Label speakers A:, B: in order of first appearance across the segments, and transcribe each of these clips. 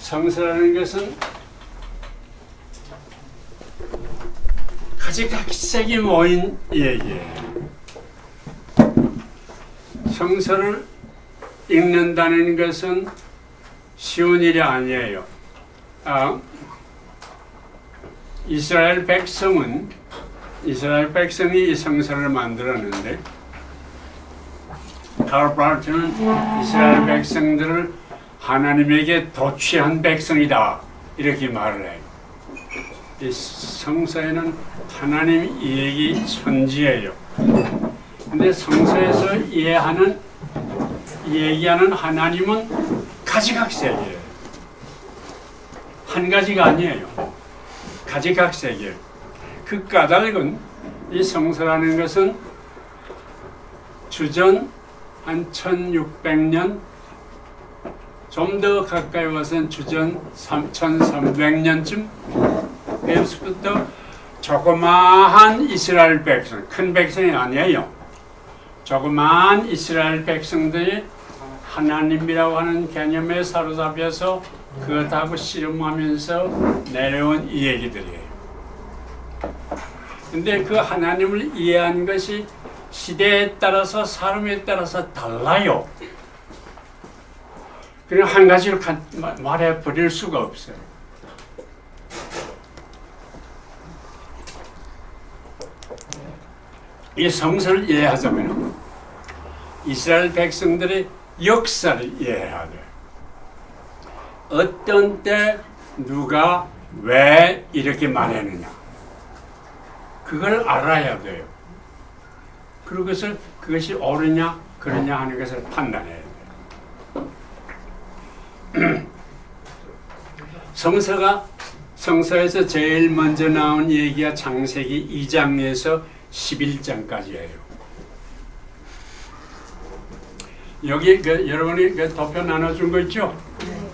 A: 성서라는 것은 가지각색이 모인 얘기예요. 성서를 읽는다는 것은 쉬운 일이 아니에요. 이스라엘 백성이 이 성서를 만들었는데 칼 바르트는 이스라엘 백성들을 하나님에게 도취한 백성이다 이렇게 말을 해요. 이 성서에는 하나님 이야기 천지예요. 근데 성서에서 얘기하는 하나님은 가지각색이에요. 한 가지가 아니에요. 가지각색이에요. 그 까닭은 이 성서라는 것은 주전 한 1600년 좀 더 가까이 와서는 주전 1300년쯤 에서부터 조그마한 이스라엘 백성, 큰 백성이 아니에요. 조그마한 이스라엘 백성들이 하나님이라고 하는 개념에 사로잡혀서 그것하고 씨름하면서 내려온 이 얘기들이에요. 근데 그 하나님을 이해한 것이 시대에 따라서 사람에 따라서 달라요. 그냥 한 가지로 말해 버릴 수가 없어요. 이 성서를 이해하자면 이스라엘 백성들의 역사를 이해해야 돼요. 어떤 때 누가 왜 이렇게 말했느냐 그걸 알아야 돼요. 그리고 그것이 옳으냐 그러냐 하는 것을 판단해야 돼요. 성서에서 제일 먼저 나온 얘기가 창세기 2장에서 11장까지예요. 여기 여러분이 도표 나눠준 거 있죠? 네.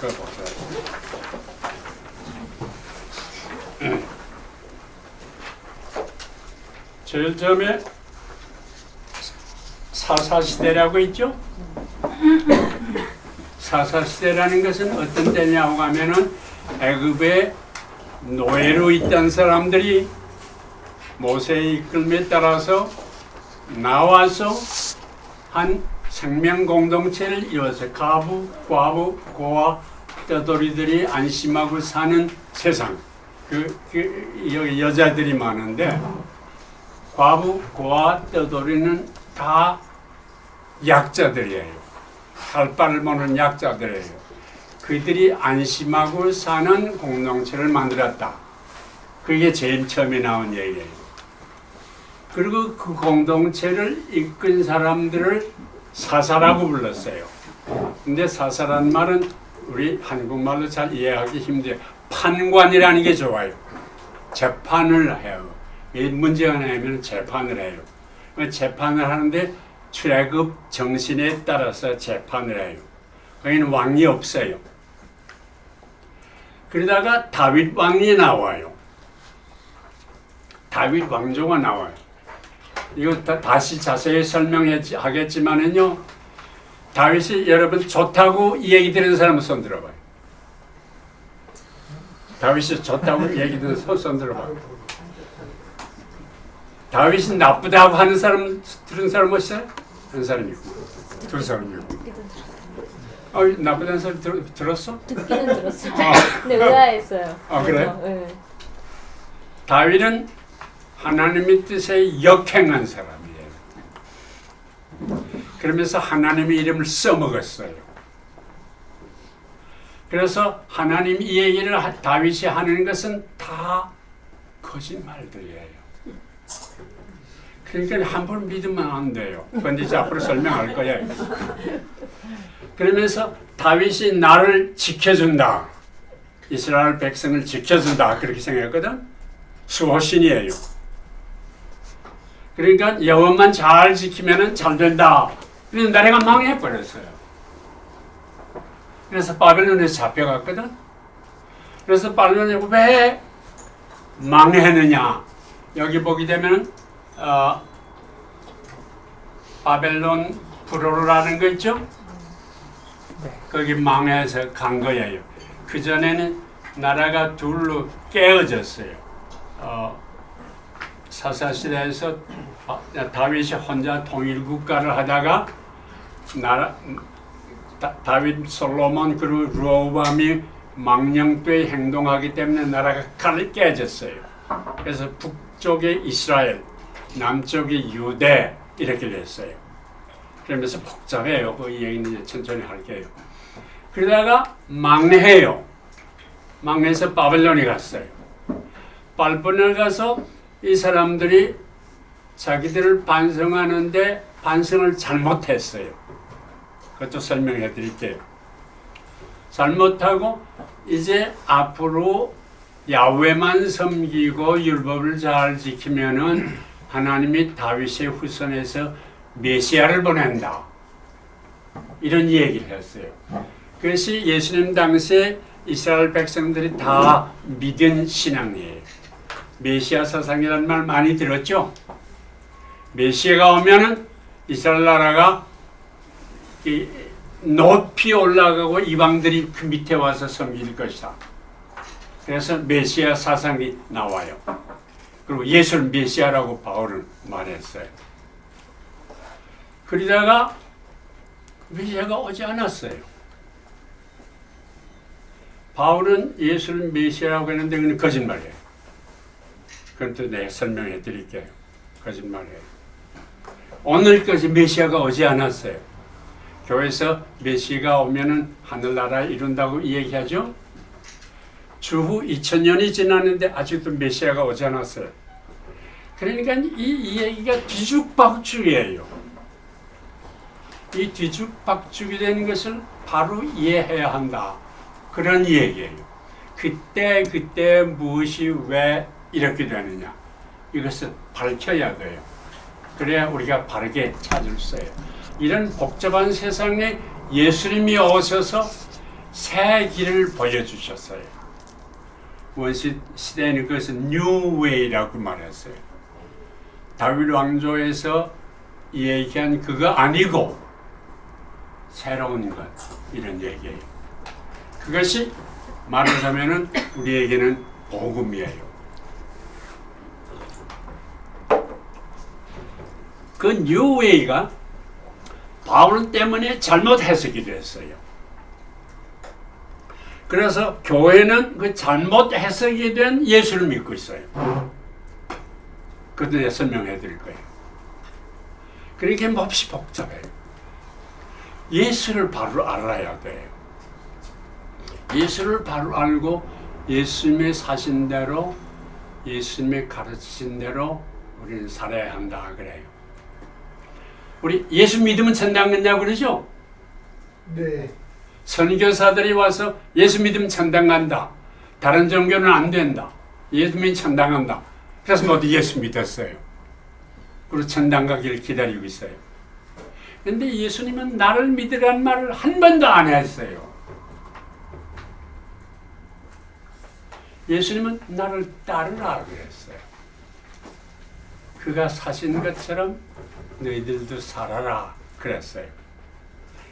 A: 그거 보세요. 제일 처음에 사사시대라고 있죠? 사사시대라는 것은 어떤 때냐고 하면은 애굽에 노예로 있던 사람들이 모세의 이끌림에 따라서 나와서 한 생명 공동체를 이루어서 가부, 과부, 고아, 떠돌이들이 안심하고 사는 세상. 여기 여자들이 많은데 과부, 고아, 떠돌이는 다 약자들이에요. 할 바를 모르는 약자들이에요. 그들이 안심하고 사는 공동체를 만들었다. 그게 제일 처음에 나온 얘기예요. 그리고 그 공동체를 이끈 사람들을 사사라고 불렀어요. 근데 사사란 말은 우리 한국말로 잘 이해하기 힘들어요. 판관이라는 게 좋아요. 재판을 해요. 문제가 나면 재판을 해요. 재판을 하는데 출애굽 정신에 따라서 재판을 해요. 거기는 왕이 없어요. 그러다가 다윗 왕이 나와요. 다윗 왕조가 나와요. 이거 다시 자세히 설명하겠지만은요. 다윗이 여러분 좋다고 이 얘기 들은 사람은 손 들어봐요. 다윗이 좋다고 얘기 들은 손 들어봐요. 다윗이 나쁘다고 하는 사람 들은 사람 있어요? 한 사람이고 두 사람이고. 나쁘다는 소리 들었어?
B: 듣기는 들었어요. 근데 의아했어요.
A: 그래?
B: 네.
A: 다윗은 하나님의 뜻에 역행한 사람이에요. 그러면서 하나님의 이름을 써먹었어요. 그래서 하나님 이 얘기를 다윗이 하는 것은 다 거짓말들이에요. 그러니까 함부로 믿으면 안 돼요. 그런데 이제 앞으로 설명할 거야. 그러면서 다윗이 나를 지켜준다. 이스라엘 백성을 지켜준다. 그렇게 생각했거든. 수호신이에요. 그러니까 여호와만 잘 지키면 잘 된다. 그래서 나라가 망해버렸어요. 그래서 바벨론에서 잡혀갔거든. 그래서 바벨론이 왜 망했느냐. 여기 보게 되면 바벨론 불호라는 거 있죠? 거기 망해서 간 거예요. 그 전에는 나라가 둘로 깨어졌어요. 사사시대에서 다윗이 혼자 통일 국가를 하다가 다윗, 솔로몬 그리고 르호보암이 망령되이 행동하기 때문에 나라가 깨졌어요. 그래서 북쪽에 이스라엘, 남쪽에 유대 이렇게 됐어요. 그러면서 복잡해요. 그 얘기는 천천히 할게요. 그러다가 망해요. 망해서 바벨론에 갔어요. 바벨론에 가서 이 사람들이 자기들을 반성하는데 반성을 잘못했어요. 그것도 설명해 드릴게요. 잘못하고 이제 앞으로 야훼만 섬기고 율법을 잘 지키면은 하나님이 다윗의 후손에서 메시아를 보낸다. 이런 얘기를 했어요. 그것이 예수님 당시에 이스라엘 백성들이 다 믿은 신앙이에요. 메시아 사상이라는 말 많이 들었죠? 메시아가 오면은 이스라엘 나라가 높이 올라가고 이방들이 그 밑에 와서 섬길 것이다. 그래서 메시아 사상이 나와요. 그리고 예수를 메시아라고 바울은 말했어요. 그러다가 메시아가 오지 않았어요. 바울은 예수를 메시아라고 했는데 그건 거짓말이에요. 그건 또 내가 설명해 드릴게요. 거짓말이에요. 오늘까지 메시아가 오지 않았어요. 교회에서 메시아가 오면은 하늘나라를 이룬다고 얘기하죠. 주후 2000년이 지났는데 아직도 메시아가 오지 않았어요. 그러니까 이 얘기가 뒤죽박죽이에요. 이 뒤죽박죽이 되는 것을 바로 이해해야 한다. 그런 얘기예요. 그때 무엇이 왜 이렇게 되느냐. 이것을 밝혀야 돼요. 그래야 우리가 바르게 찾을 수 있어요. 이런 복잡한 세상에 예수님이 오셔서 새 길을 보여주셨어요. 원시 시대에는 그것은 New Way라고 말했어요. 다윗 왕조에서 얘기한 그거 아니고 새로운 것, 이런 얘기예요. 그것이 말하자면은 우리에게는 복음이에요. 그 New Way가 바울 때문에 잘못 해석이 됐어요. 그래서 교회는 그 잘못 해석이 된 예수를 믿고 있어요. 그것도 내가 설명해 드릴 거예요. 그러니까 몹시 복잡해요. 예수를 바로 알아야 돼요. 예수를 바로 알고 예수님의 사신 대로, 예수님의 가르치신 대로 우리는 살아야 한다 그래요. 우리 예수 믿으면 천당 간다고 그러죠?
C: 네.
A: 선교사들이 와서 예수 믿으면 천당 간다. 다른 종교는 안 된다. 예수 믿으면 천당 간다. 그래서 모두 예수 믿었어요. 그리고 천당 가기를 기다리고 있어요. 그런데 예수님은 나를 믿으라는 말을 한 번도 안 했어요. 예수님은 나를 따르라 그랬어요. 그가 사신 것처럼 너희들도 살아라 그랬어요.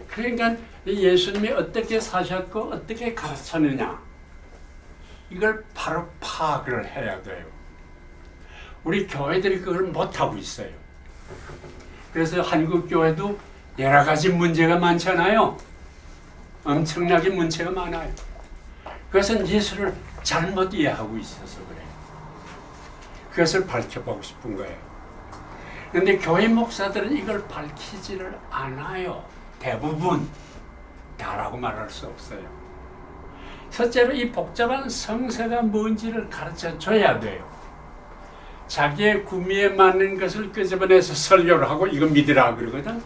A: 그러니까 예수님이 어떻게 사셨고 어떻게 가르쳤느냐, 이걸 바로 파악을 해야 돼요. 우리 교회들이 그걸 못하고 있어요. 그래서 한국 교회도 여러 가지 문제가 많잖아요. 엄청나게 문제가 많아요. 그것은 예수를 잘못 이해하고 있어서 그래요. 그것을 밝혀보고 싶은 거예요. 그런데 교회 목사들은 이걸 밝히지를 않아요. 대부분 다라고 말할 수 없어요. 첫째로 이 복잡한 성서가 뭔지를 가르쳐 줘야 돼요. 자기의 구미에 맞는 것을 끄집어내서 설교를 하고 이거 믿으라 그러거든.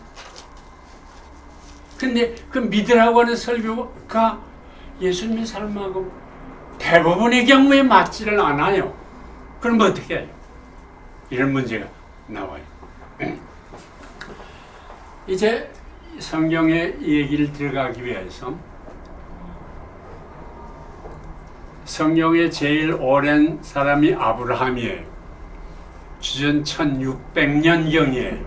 A: 근데 그 믿으라고 하는 설교가 예수님의 삶하고 대부분의 경우에 맞지를 않아요. 그럼 어떻게 해요? 이런 문제가 나와요. 이제 성경의 얘기를 들어가기 위해서 성경의 제일 오랜 사람이 아브라함이에요. 주전 1600년경이에요.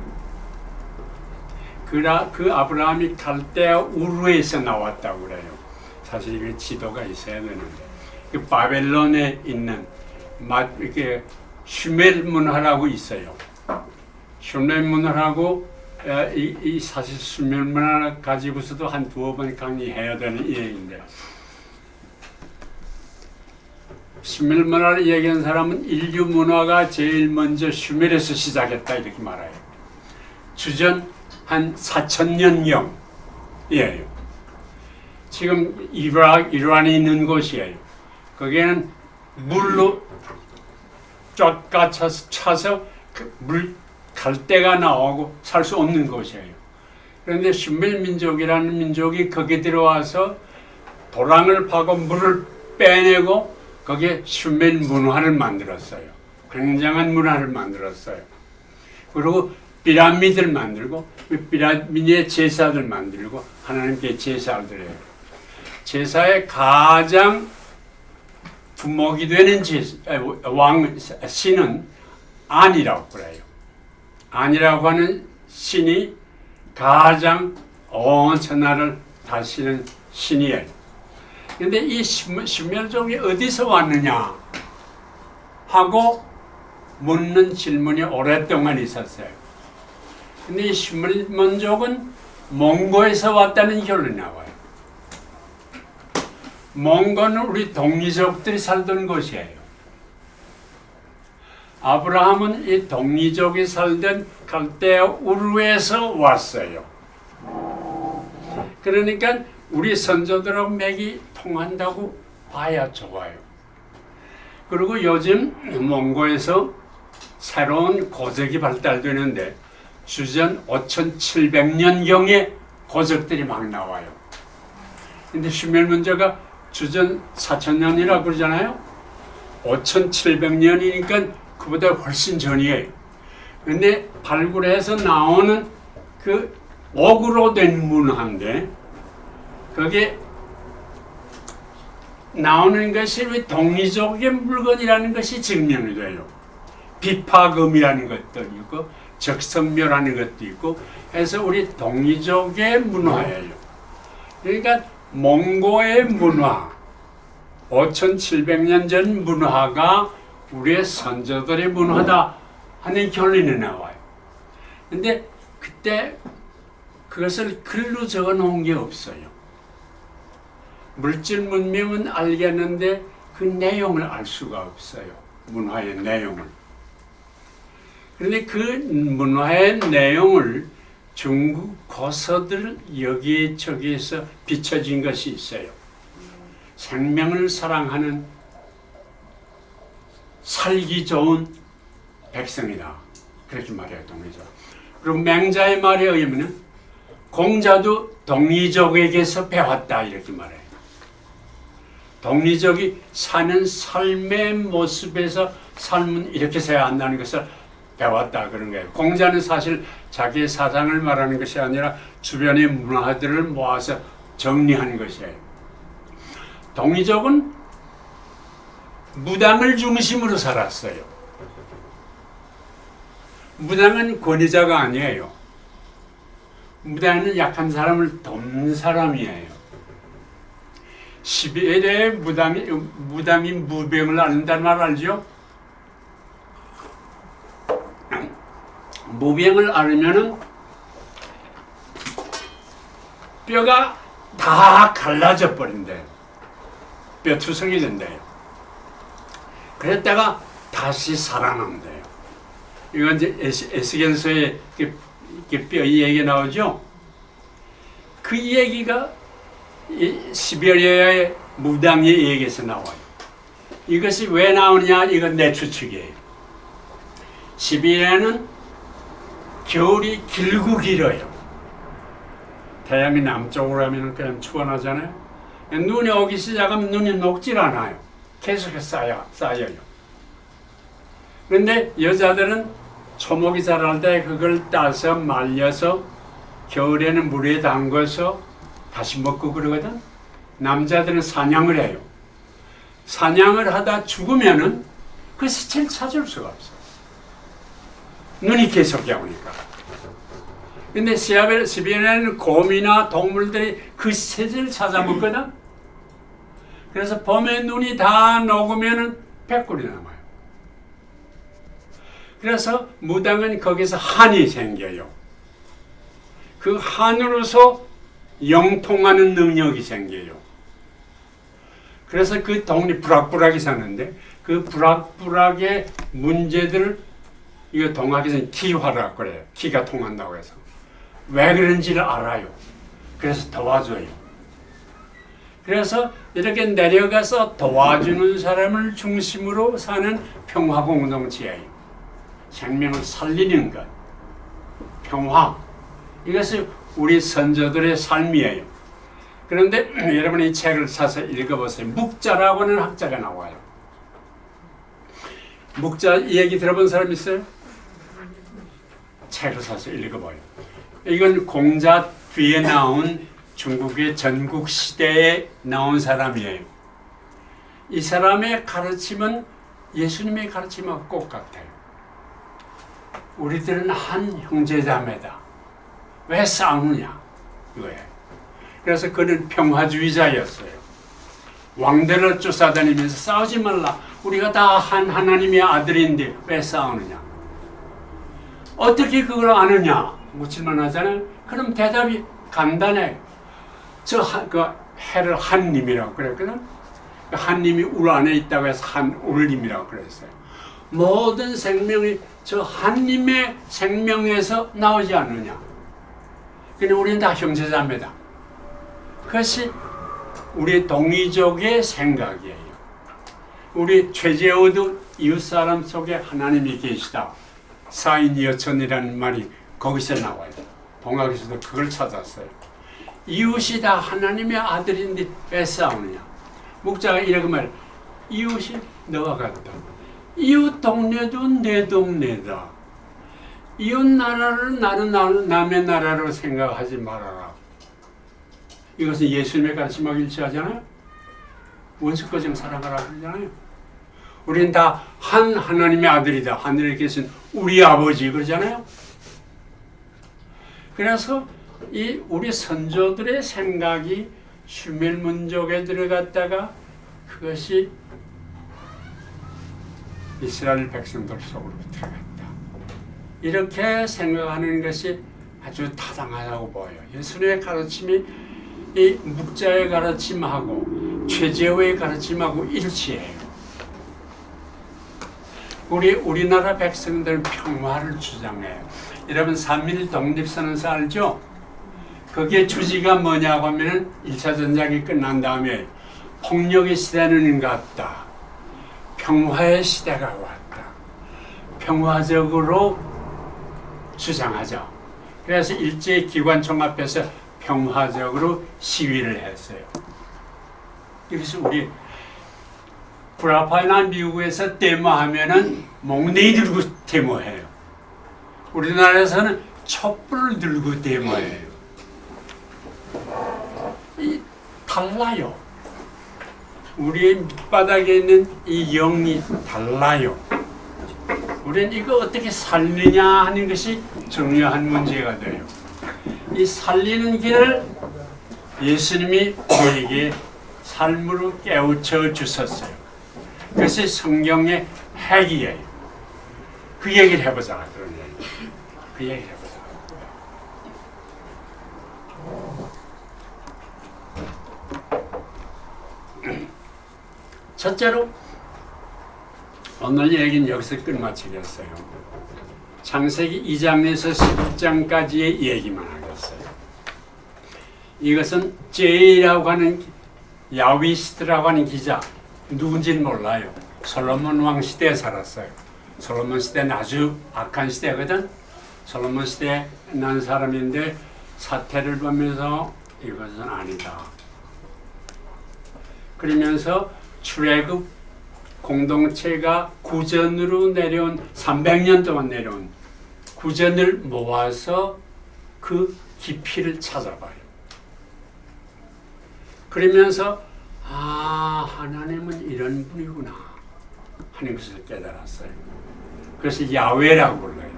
A: 그 아브라함이 갈대아 우르에서 나왔다고 그래요. 사실 이게 지도가 있어야 되는데 그 바벨론에 있는 이렇게 슈멜 문화라고 있어요. 슈멜 문화라고 이 사실 슈멜 문화 가지고서도 한 두어 번 강의해야 되는 얘기인데 슈멜 문화를 얘기하는 사람은 인류 문화가 제일 먼저 슈멜에서 시작했다 이렇게 말해요. 주전 한 4,000년경이에요. 지금 이란에 있는 곳이에요. 거기에는 물로 쫙 차서 갈대가 나오고 살 수 없는 곳이에요. 그런데 슈멜 민족이라는 민족이 거기 들어와서 도랑을 파고 물을 빼내고 거기에 슈멜 문화를 만들었어요. 굉장한 문화를 만들었어요. 그리고 피라미드를 만들고 피라미드의 제사들 만들고 하나님께 제사를 드려요. 제사의 가장 두목이 되는 신은 안이라고 그래요. 안이라고 하는 신이 가장 온 천하를 다스리는 신이에요. 그런데 이 슈멜족이 어디서 왔느냐 하고 묻는 질문이 오랫동안 있었어요. 근데 이 슈멜민족은 몽고에서 왔다는 결론이 나와요. 몽고는 우리 동이족들이 살던 곳이에요. 아브라함은 이 동이족이 살던 갈대아 우르에서 왔어요. 그러니까 우리 선조들하고 맥이 통한다고 봐야 좋아요. 그리고 요즘 몽고에서 새로운 고적이 발달되는데 주전 5,700년경에 고적들이 막 나와요. 근데 슈멜 문제가 주전 4,000년이라고 그러잖아요. 5,700년이니까 그보다 훨씬 전이에요. 근데 발굴해서 나오는 그 옥으로 된 문화인데 거기에 나오는 것이 우리 동이족의 물건이라는 것이 증명이 돼요. 비파금이라는 것도 있고 적성묘라는 것도 있고 해서 우리 동이족의 문화예요. 그러니까 몽고의 문화, 5,700년 전 문화가 우리의 선조들의 문화다 하는 결론이 나와요. 근데 그때 그것을 글로 적어 놓은 게 없어요. 물질 문명은 알겠는데 그 내용을 알 수가 없어요. 문화의 내용을. 그런데 그 문화의 내용을 중국 고서들 여기저기에서 비춰진 것이 있어요. 생명을 사랑하는 살기 좋은 백성이다. 그렇게 말해요, 동이족. 그리고 맹자의 말에 의하면 공자도 동이족에게서 배웠다 이렇게 말해요. 동이족이 사는 삶의 모습에서 삶은 이렇게 서야 한다는 것을 배웠다 그런 거예요. 공자는 사실 자기의 사상을 말하는 것이 아니라 주변의 문화들을 모아서 정리하는 것이에요. 동이족은 무당을 중심으로 살았어요. 무당은 권위자가 아니에요. 무당은 약한 사람을 돕는 사람이에요. 12일에 무당이 무병을 앓는다는 말 알죠? 무병을 앓으면은 뼈가 다 갈라져 버린대요. 뼈 투성이 된대요. 그랬다가 다시 살아난대요. 이건 이제 에스겔서에 뼈 얘기 나오죠? 그 얘기가 12월의 무당의 얘기에서 나와요. 이것이 왜 나오느냐? 이건 내 추측이에요. 12월에는 겨울이 길고 길어요. 태양이 남쪽으로 가면 그냥 추워나잖아요. 눈이 오기 시작하면 눈이 녹질 않아요. 계속해서 쌓여요. 그런데 여자들은 초목이 자랄 때 그걸 따서 말려서 겨울에는 물에 담궈서 다시 먹고 그러거든. 남자들은 사냥을 해요. 사냥을 하다 죽으면은 그 시체를 찾을 수가 없어. 눈이 계속 오니까. 근데 시베리아에는 곰이나 동물들이 그 새를 찾아먹거든. 그래서 봄에 눈이 다 녹으면은 100꿀이 남아요. 그래서 무당은 거기서 한이 생겨요. 그 한으로서 영통하는 능력이 생겨요. 그래서 그 동리 부락부락이 사는데 그 부락부락의 문제들을 이거 동학에서는 기화라고 그래요. 기가 통한다고 해서. 왜 그런지를 알아요. 그래서 도와줘요. 그래서 이렇게 내려가서 도와주는 사람을 중심으로 사는 평화 공동체예요. 생명을 살리는 것. 평화. 이것이 우리 선조들의 삶이에요. 그런데 여러분이 이 책을 사서 읽어보세요. 묵자라고 하는 학자가 나와요. 묵자 얘기 들어본 사람 있어요? 책을 사서 읽어봐요. 이건 공자 뒤에 나온 중국의 전국시대에 나온 사람이에요. 이 사람의 가르침은 예수님의 가르침하고 꼭 같아요. 우리들은 한 형제자매다. 왜 싸우느냐? 이거예요. 그래서 그는 평화주의자였어요. 왕들을 쫓아다니면서 싸우지 말라. 우리가 다 한 하나님의 아들인데 왜 싸우느냐? 어떻게 그걸 아느냐? 묻힐만 하잖아요. 그럼 대답이 간단해요. 그 해를 한님이라고 그랬거든. 한님이 울 안에 있다고 해서 한울님이라고 그랬어요. 모든 생명이 저 한님의 생명에서 나오지 않느냐. 그냥 우리는 다 형제자매다. 그것이 우리 동이족의 생각이에요. 우리 최재호도 이웃사람 속에 하나님이 계시다. 사인이여천이라는 말이 거기서 나와요. 동학에서도 그걸 찾았어요. 이웃이 다 하나님의 아들인데 왜 싸우느냐. 목자가 이렇게 말해요. 이웃이 너와 같다. 이웃 동네도 내 동네다. 이웃 나라를 나는 남의 나라로 생각하지 말아라. 이것은 예수님의 가르침하고 일치하잖아요. 원수꺼정 사랑하라 그러잖아요. 우리는 다 한 하나님의 아들이다. 하늘에 계신 우리 아버지 그러잖아요. 그래서 이 우리 선조들의 생각이 슈멜민족에 들어갔다가 그것이 이스라엘 백성들 속으로 들어갔다. 이렇게 생각하는 것이 아주 타당하다고 보여요. 예수님의 가르침이 이 묵자의 가르침하고 최재호의 가르침하고 일치해요. 우리나라 백성들은 평화를 주장해요. 여러분 3.1 독립선언서 알죠? 거기에 주지가 뭐냐고 하면은 1차 전쟁이 끝난 다음에 폭력의 시대는 갔다. 평화의 시대가 왔다. 평화적으로 주장하자. 그래서 일제 기관총 앞에서 평화적으로 시위를 했어요. 이것이 우리 불화파나 미국에서 데모하면은 몽둥이 들고 데모해요. 우리나라에서는 촛불을 들고 데모해요. 달라요. 우리의 밑바닥에 있는 이 영이 달라요. 우리는 이거 어떻게 살리냐 하는 것이 중요한 문제가 돼요. 이 살리는 길을 예수님이 우리에게 삶으로 깨우쳐 주셨어요. 그것이 성경의 핵이에요. 그 얘기를 해보자. 그런 얘기. 그 얘기를 해보자. 첫째로 오늘 얘기는 여기서 끝마치겠어요. 창세기 2장에서 10장까지의 얘기만 하겠어요. 이것은 제이라고 하는 야위스트라고 하는 기자, 누군지는 몰라요. 솔로몬 왕 시대에 살았어요. 솔로몬 시대는 아주 악한 시대거든. 솔로몬 시대에 난 사람인데 사태를 보면서 이것은 아니다. 그러면서 출애굽 공동체가 구전으로 내려온 300년 동안 내려온 구전을 모아서 그 깊이를 찾아봐요. 그러면서 하나님은 이런 분이구나 하는 것을 깨달았어요. 그래서 야훼라고 불러요.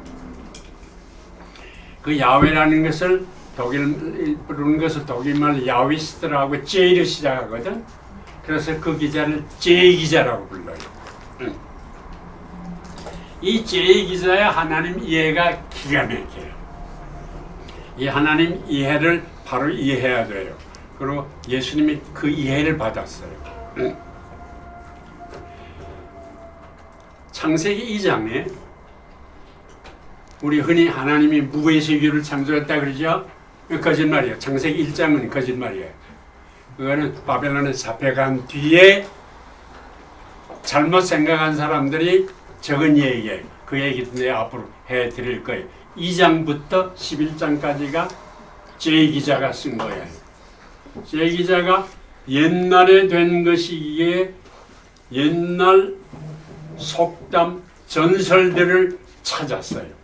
A: 그 야훼라는 것을 부르는 것을 독일말 야휘스트라고 J로 시작하거든. 그래서 그 기자를 J 기자라고 불러요. 이 J 기자의 하나님 이해가 기가 막혀요. 이 하나님 이해를 바로 이해해야 돼요. 그리고 예수님이 그 이해를 받았어요. 창세기 2장에 우리 흔히 하나님이 무의 세계를 창조했다 그러죠? 거짓말이에요. 창세기 1장은 거짓말이에요. 그거는 바벨론에 잡혀간 뒤에 잘못 생각한 사람들이 적은 얘기예요. 그 얘기도 내가 앞으로 해드릴 거예요. 2장부터 11장까지가 J 기자가 쓴 거예요. J 기자가 옛날에 된 것이기에 옛날 속담, 전설들을 찾았어요.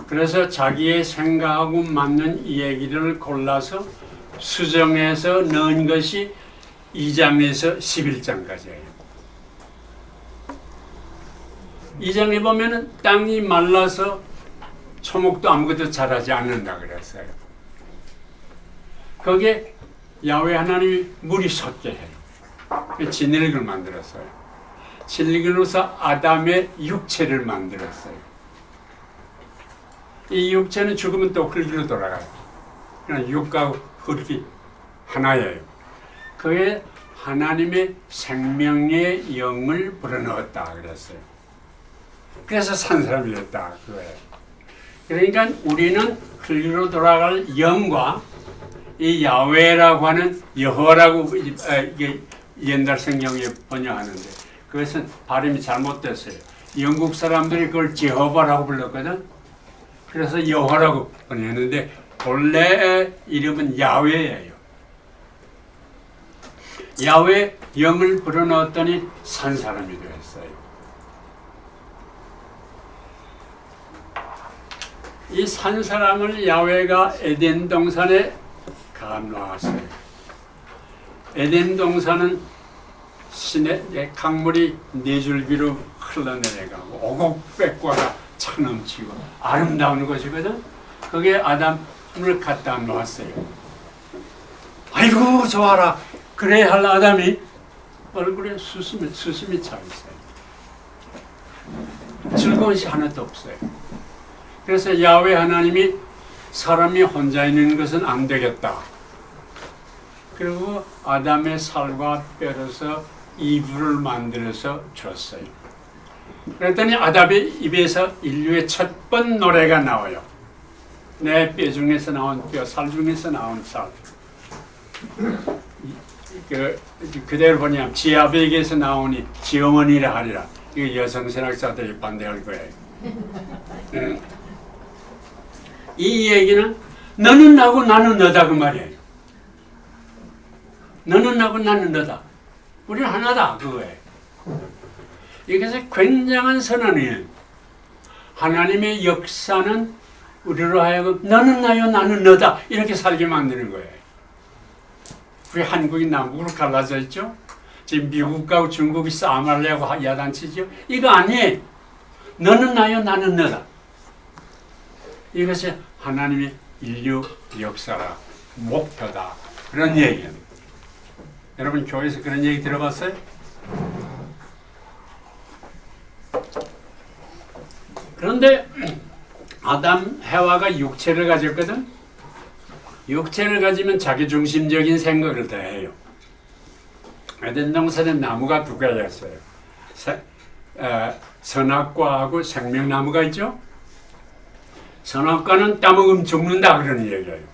A: 그래서 자기의 생각하고 맞는 얘기를 골라서 수정해서 넣은 것이 2장에서 11장까지예요. 2장에 보면은 땅이 말라서 초목도 아무것도 자라지 않는다 그랬어요. 거기에 야훼 하나님이 물이 솟게 해요. 진흙을 만들었어요. 진흙으로서 아담의 육체를 만들었어요. 이 육체는 죽으면 또 흙으로 돌아가요. 그냥 육과 흙이 하나예요. 그에 하나님의 생명의 영을 불어넣었다 그랬어요. 그래서 산 사람이 됐다 그거예요. 그러니까 우리는 흙으로 돌아갈 영과 이 야훼라고 하는 여호와라고 이게 옛날 성경에 번역하는데 그것은 발음이 잘못됐어요. 영국 사람들이 그걸 제호바라고 불렀거든. 그래서 여호와라고 번역했는데 본래의 이름은 야훼예요. 야훼 영을 불어넣었더니 산 사람이 되었어요. 이 산 사람을 야훼가 에덴 동산에 가놓았어요. 에덴 동산은 신의 강물이 네 줄기로 흘러내려가고 오곡백과가 차 넘치고 아름다운 곳이거든. 거기에 아담을 갖다 놓았어요. 아이고 좋아라. 그래야 할 아담이 얼굴에 수심이 차 있어요. 즐거운 것이 하나도 없어요. 그래서 야훼 하나님이 사람이 혼자 있는 것은 안 되겠다. 그리고 아담의 살과 뼈로서 이불을 만들어서 줬어요. 그랬더니 아담의 입에서 인류의 첫 번 노래가 나와요. 내 뼈 중에서 나온 뼈, 살 중에서 나온 살. 그대로 보냐면 지아베에게서 나오니 지어머니라 하리라. 이거 여성 신학자들이 반대할 거예요. 이 얘기는 너는 나고 나는 너다 그 말이에요. 너는 나고 나는 너다. 우리는 하나다 그거예요. 이것이 굉장한 선언이에요. 하나님의 역사는 우리로 하여금 너는 나요 나는 너다 이렇게 살게 만드는 거예요. 우리 한국이 남북으로 갈라져 있죠. 지금 미국하고 중국이 싸움하려고 야단치죠. 이거 아니에요. 너는 나요 나는 너다. 이것이 하나님의 인류 역사라 목표다 그런 얘기예요. 여러분 교회에서 그런 얘기 들어봤어요? 그런데 아담 해와가 육체를 가졌거든. 육체를 가지면 자기중심적인 생각을 다 해요. 에덴 동산에 나무가 두 가지였어요. 선악과하고 생명나무가 있죠. 선악과는 따먹으면 죽는다 그러는 얘기예요.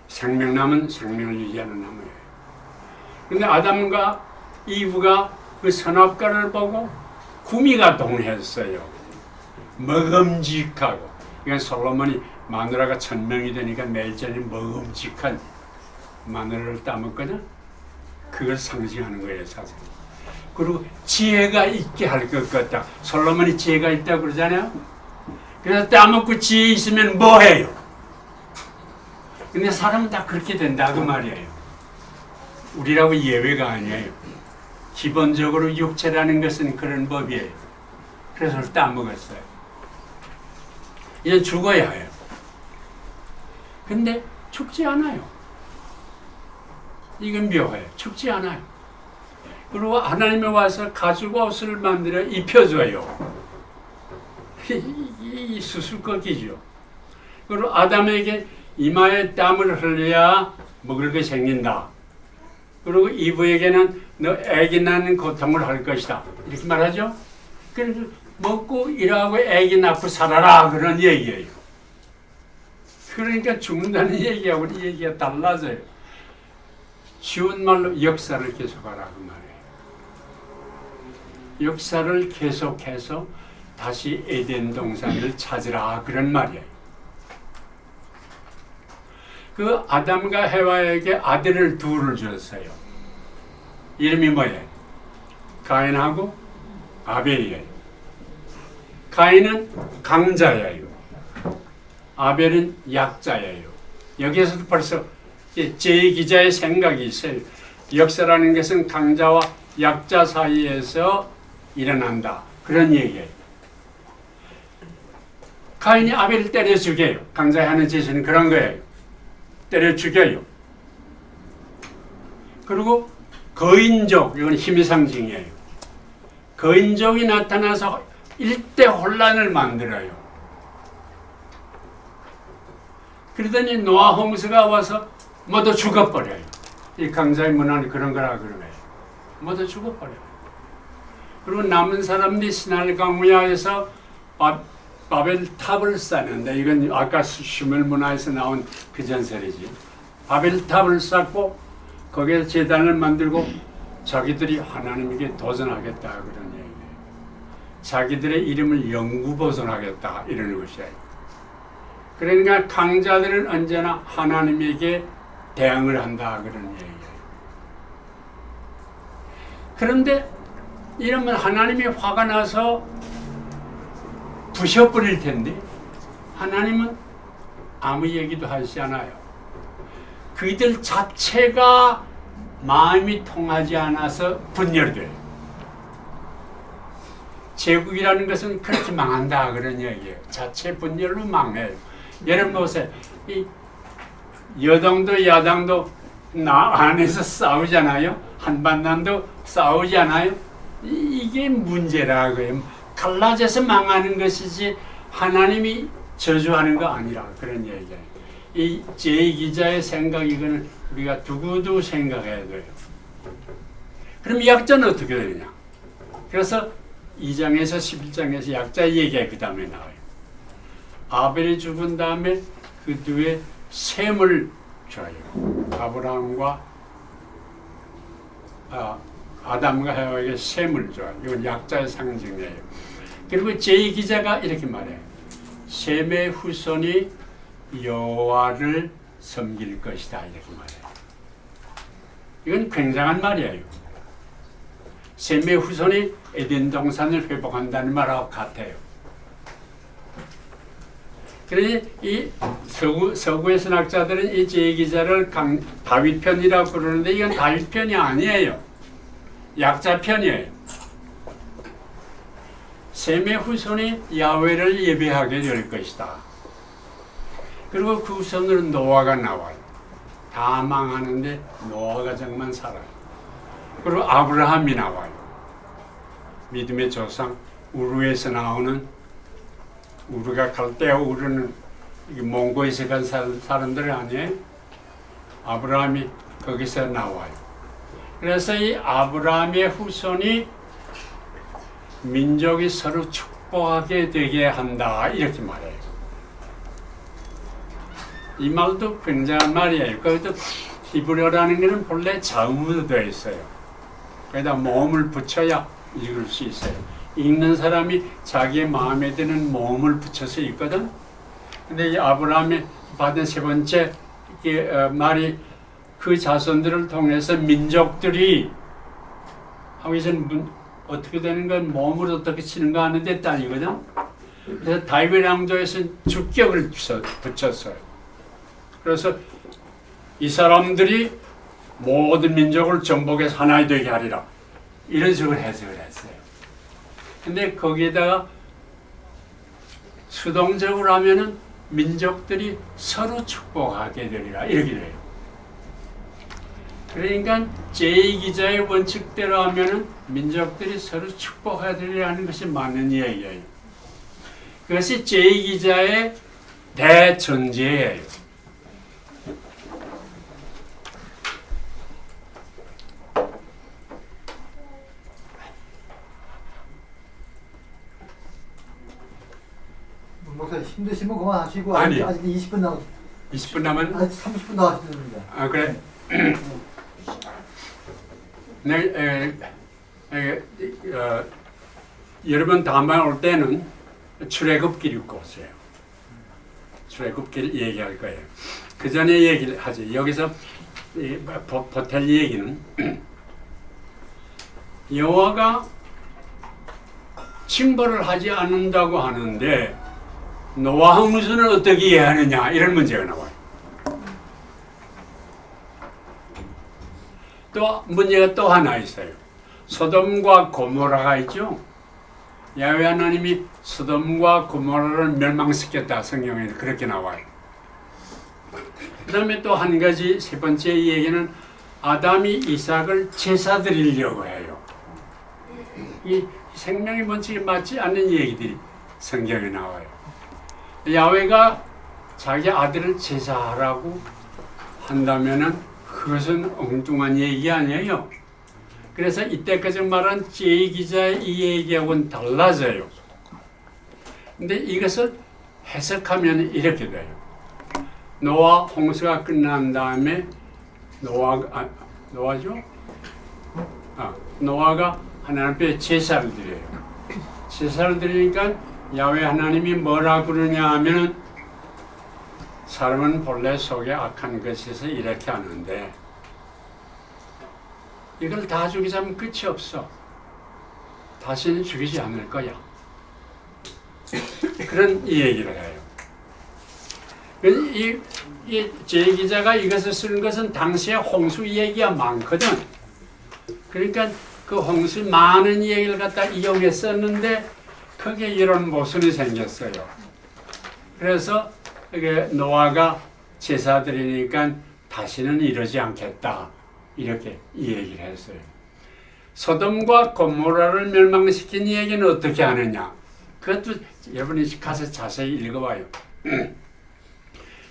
A: 생명나무는 생명을 유지하는 나무예요. 그런데 아담과 이브가 그 선악과를 보고 구미가 동했어요. 먹음직하고. 그러니까 솔로몬이 마누라가 1000명이 되니까 매일 저녁 먹음직한 마누라를 따먹거든. 그걸 상징하는 거예요, 사실. 그리고 지혜가 있게 할 것 같다. 솔로몬이 지혜가 있다고 그러잖아요. 그래서 따먹고 지혜 있으면 뭐 해요? 근데 사람은 다 그렇게 된다 그 말이에요. 우리라고 예외가 아니에요. 기본적으로 육체라는 것은 그런 법이에요. 그래서 따먹었어요. 이제 죽어야 해요. 근데 죽지 않아요. 이건 묘해요. 죽지 않아요. 그리고 하나님이 와서 가죽 옷을 만들어 입혀줘요. 이 수수께끼죠. 그리고 아담에게 이마에 땀을 흘려야 먹을 것이 생긴다. 그리고 이브에게는 너 아기 낳는 고통을 할 것이다. 이렇게 말하죠. 그래서 먹고 일하고 아기 낳고 살아라 그런 얘기예요. 그러니까 죽는다는 얘기하고 우리 얘기가 달라져요. 쉬운 말로 역사를 계속하라 그 말이에요. 역사를 계속해서 다시 에덴 동산을 찾으라 그런 말이에요. 그 아담과 해와에게 아들을 둘을 줬어요. 이름이 뭐예요? 가인하고 아벨이에요. 가인은 강자예요. 아벨은 약자예요. 여기에서도 벌써 제2기자의 생각이 있어요. 역사라는 것은 강자와 약자 사이에서 일어난다. 그런 얘기예요. 가인이 아벨을 때려 죽여요. 강자의 하는 짓은 그런 거예요. 때려 죽여요. 그리고 거인족, 이건 힘의 상징이에요. 거인족이 나타나서 일대 혼란을 만들어요. 그러더니 노아 홍수가 와서 모두 죽어버려요. 이 강자의 문화는 그런 거라 그런 거예요. 모두 죽어버려요. 그리고 남은 사람들이 신할 강무야에서 바벨탑을 쌓는데, 이건 아까 슈멜 문화에서 나온 그 전설이지. 바벨탑을 쌓고 거기에 제단을 만들고 자기들이 하나님에게 도전하겠다 그런 얘기예요. 자기들의 이름을 영구 보존하겠다 이러는 것이에요. 그러니까 강자들은 언제나 하나님에게 대항을 한다 그런 얘기예요. 그런데 이러면 하나님이 화가 나서 부셔버릴 텐데 하나님은 아무 얘기도 하지 않아요. 그들 자체가 마음이 통하지 않아서 분열돼요. 제국이라는 것은 그렇게 망한다 그런 얘기예요. 자체 분열로 망해요. 여러분 보세요. 이 여당도 야당도 안에서 싸우잖아요. 한반도도 싸우지 않아요. 이게 문제라고요. 갈라져서 망하는 것이지 하나님이 저주하는 거 아니라 그런 얘기예요. 이 제2기자의 생각, 이거는 우리가 두고두고 생각해야 돼요. 그럼 약자는 어떻게 되느냐? 그래서 2장에서 11장에서 약자 얘기가 그 다음에 나와요. 아벨이 죽은 다음에 그 뒤에 셈을 줘요. 아브라함과 아담과 해와에게 셈을 줘요. 이건 약자의 상징이에요. 그리고 제2기자가 이렇게 말해요. 셈의 후손이 여호와를 섬길 것이다 이렇게 말해요. 이건 굉장한 말이에요. 셈의 후손이 에덴 동산을 회복한다는 말하고 같아요. 그러니 이 서구의 신학자들은 이 제2기자를 다윗 편이라고 그러는데 이건 다윗 편이 아니에요. 약자 편이에요. 셈의 후손이 야훼를 예배하게 될 것이다. 그리고 그 후손으로 노아가 나와요. 다 망하는데 노아 가정만 살아요. 그리고 아브라함이 나와요. 믿음의 조상 우르에서 나오는, 우르가 갈대아 우르는 몽고에서 간 사람들 아니에요? 아브라함이 거기서 나와요. 그래서 이 아브라함의 후손이 민족이 서로 축복하게 되게 한다 이렇게 말해요. 이 말도 굉장한 말이에요. 그것도 히브리어라는 것은 본래 자음으로 되어 있어요. 거기다 모음을 붙여야 읽을 수 있어요. 읽는 사람이 자기의 마음에 드는 모음을 붙여서 읽거든. 근데 이 아브라함이 받은 세 번째 말이 그 자손들을 통해서 민족들이 하고 있으면 어떻게 되는 건 모음을 어떻게 치는 거 하는데 딸이거든. 그래서 다윗 왕조에서는 주격을 붙였어요. 그래서 이 사람들이 모든 민족을 정복해서 하나이 되게 하리라 이런 식으로 해석을 했어요. 근데 거기에다가 수동적으로 하면은 민족들이 서로 축복하게 되리라 이렇게 돼요. 그러니까 제2기자의 원칙대로 하면은 민족들이 서로 축복하게 되리라는 것이 맞는 이야기예요. 그것이 제2기자의 대전제예요.
C: 목사님 힘드시면 그만하시고
A: 아니.
C: 아직 20분 남았
A: 20분 남은
C: 아직 30분 남았습니다
A: 아 그래. 네, 여러분 다음에 올 때는 출애굽길 읽고 오세요. 출애굽길 얘기할 거예요. 그 전에 얘기를 하지. 여기서 보탤 얘기는 여호와가 징벌을 하지 않는다고 하는데 노아 홍수는 어떻게 이해하느냐 이런 문제가 나와요. 또 문제가 또 하나 있어요. 소돔과 고모라가 있죠. 야훼 하나님이 소돔과 고모라를 멸망시켰다 성경에 그렇게 나와요. 그 다음에 또 한 가지 세 번째 얘기는 아담이 이삭을 제사 드리려고 해요. 이 생명의 원칙에 맞지 않는 얘기들이 성경에 나와요. 야훼가 자기 아들을 제사하라고 한다면은 그것은 엉뚱한 얘기 아니에요. 그래서 이때까지 말한 제2기자의 이 얘기하고는 달라져요. 근데 이것을 해석하면 이렇게 돼요. 노아 홍수가 끝난 다음에 노아죠? 노아가 하나님 앞에 제사를 드려요. 제사를 드리니까 야훼 하나님이 뭐라 그러냐 하면은 사람은 본래 속에 악한 것에서 이렇게 하는데 이걸 다 죽이자면 끝이 없어. 다시는 죽이지 않을 거야. 그런 이 얘기를 해요. 이 제2기자가 이것을 쓰는 것은 당시에 홍수 얘기가 많거든. 그러니까 그 홍수 많은 얘기를 갖다 이용했었는데 크게 이런 모순이 생겼어요. 그래서 이게 노아가 제사 드리니까 다시는 이러지 않겠다. 이렇게 이 얘기를 했어요. 소돔과 고모라를 멸망시킨 얘기는 어떻게 하느냐? 그것도 여러분이 가서 자세히 읽어봐요.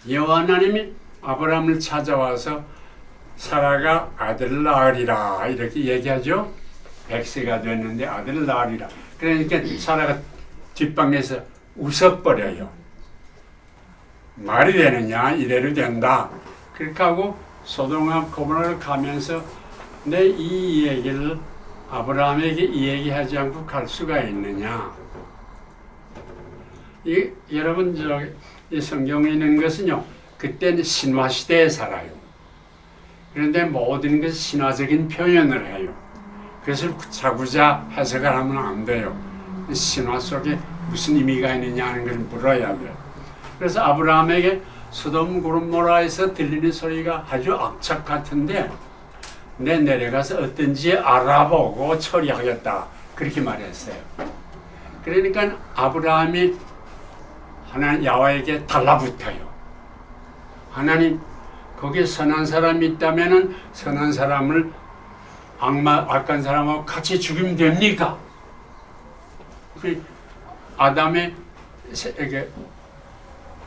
A: 여호와 하나님이 아브라함을 찾아와서 사라가 아들을 낳으리라 이렇게 얘기하죠. 100세가 됐는데 아들을 낳으리라. 그러니까 사라가 뒷방에서 웃어버려요. 말이 되느냐? 이대로 된다. 그렇게 하고 소돔과 고모라를 가면서 내 이 얘기를 아브라함에게 이 얘기하지 않고 갈 수가 있느냐? 여러분 이 성경에 있는 것은요. 그때는 신화 시대에 살아요. 그런데 모든 것이 신화적인 표현을 해요. 그것을 자구자 해석을 하면 안 돼요. 신화 속에 무슨 의미가 있느냐 하는 걸 물어야 돼요. 그래서 아브라함에게 소돔 고모라에서 들리는 소리가 아주 악착 같은데 내 내려가서 어떤지 알아보고 처리하겠다 그렇게 말했어요. 그러니까 아브라함이 하나님 야훼에게 달라붙어요. 하나님 거기에 선한 사람이 있다면은 선한 사람을 악한 사람하고 같이 죽이면 됩니까?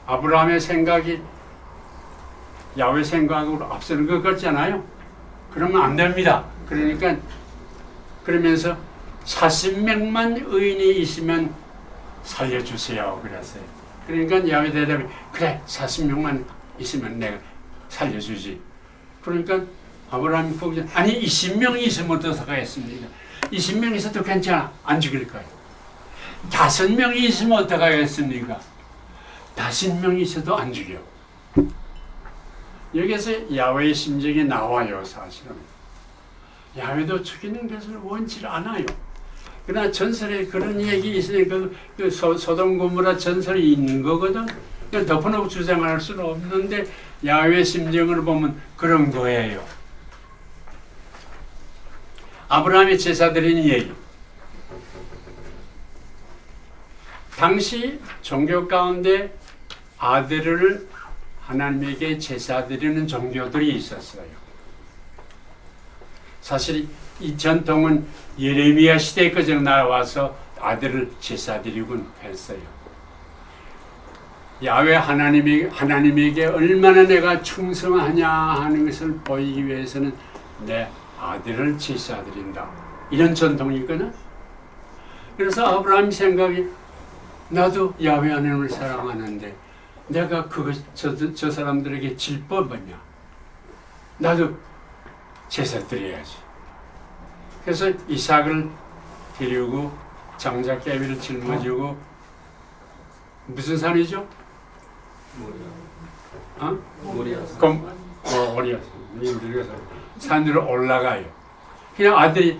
A: 아브라함의 생각이 야훼 생각으로 앞서는 것 같잖아요. 그러면 안 됩니다. 그러면서 40명만 의인이 있으면 살려주세요. 그랬어요. 그러니까 야훼 대답이 그래 40명만 있으면 내가 살려주지. 그러니까 아브라함이 보기 아니 20명이 있으면 어떡하겠습니까? 20명 있어도 괜찮아. 안 죽일 거예요. 5명이 있으면 어떡하겠습니까? 5명이 있어도 안 죽여. 여기서 야훼의 심정이 나와요. 사실은 야훼도 죽이는 것을 원치 않아요. 그러나 전설에 그런 얘기 있으니까 그 소돔 고모라 전설이 있는 거거든. 덮어놓고 주장할 수는 없는데 야훼의 심정을 보면 그런 거예요. 아브라함이 제사 드리는 얘기. 당시 종교 가운데 아들을 하나님에게 제사 드리는 종교들이 있었어요. 사실 이 전통은 예레미야 시대까지 나와서 아들을 제사 드리곤 했어요. 야훼 하나님에게 얼마나 내가 충성하냐 하는 것을 보이기 위해서는 내 아들을 제사 드린다. 이런 전통이거든. 그래서 아브라함 생각이 나도 야훼 하나님을 사랑하는데 내가 저 사람들에게 질 법이냐. 나도 제사 드려야지. 그래서 이삭을 데리고 장작개비를 짊어지고 무슨 산이죠?
D: 모리아.
A: 모리아. 산으로 올라가요. 그냥 아들이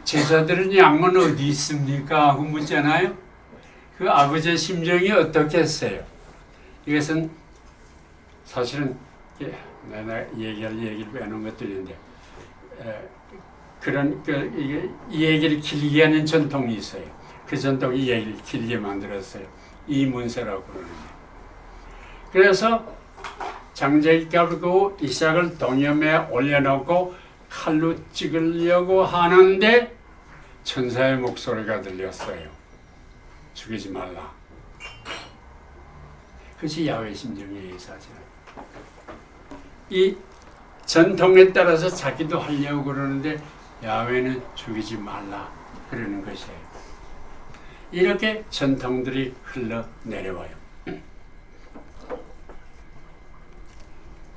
A: 제사들은 양은 어디 있습니까? 하고 묻잖아요. 그 아버지의 심정이 어떻겠어요? 이것은 사실은 내가 얘기를 빼놓은 것들인데 이 얘기를 길게 하는 전통이 있어요. 그 전통이 이 얘기를 길게 만들었어요. 이문서라고 그러는데. 그래서 장작가고 이삭을 동염에 올려놓고 칼로 찍으려고 하는데 천사의 목소리가 들렸어요. 죽이지 말라. 그것이 야훼 심정이에요, 사실은. 이 전통에 따라서 자기도 하려고 그러는데 야훼는 죽이지 말라 그러는 것이에요. 이렇게 전통들이 흘러내려와요.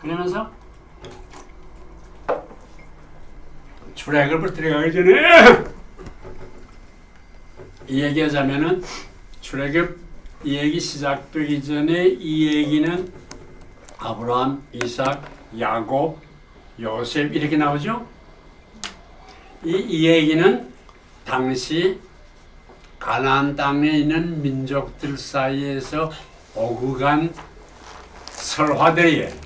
A: 그러면서 출애굽을 들어가기 전에 이 얘기하자면은 출애굽 이 얘기 시작되기 전에 이 얘기는 아브라함, 이삭, 야곱, 요셉 이렇게 나오죠. 이 얘기는 당시 가나안 땅에 있는 민족들 사이에서 오고 간 설화들이에요.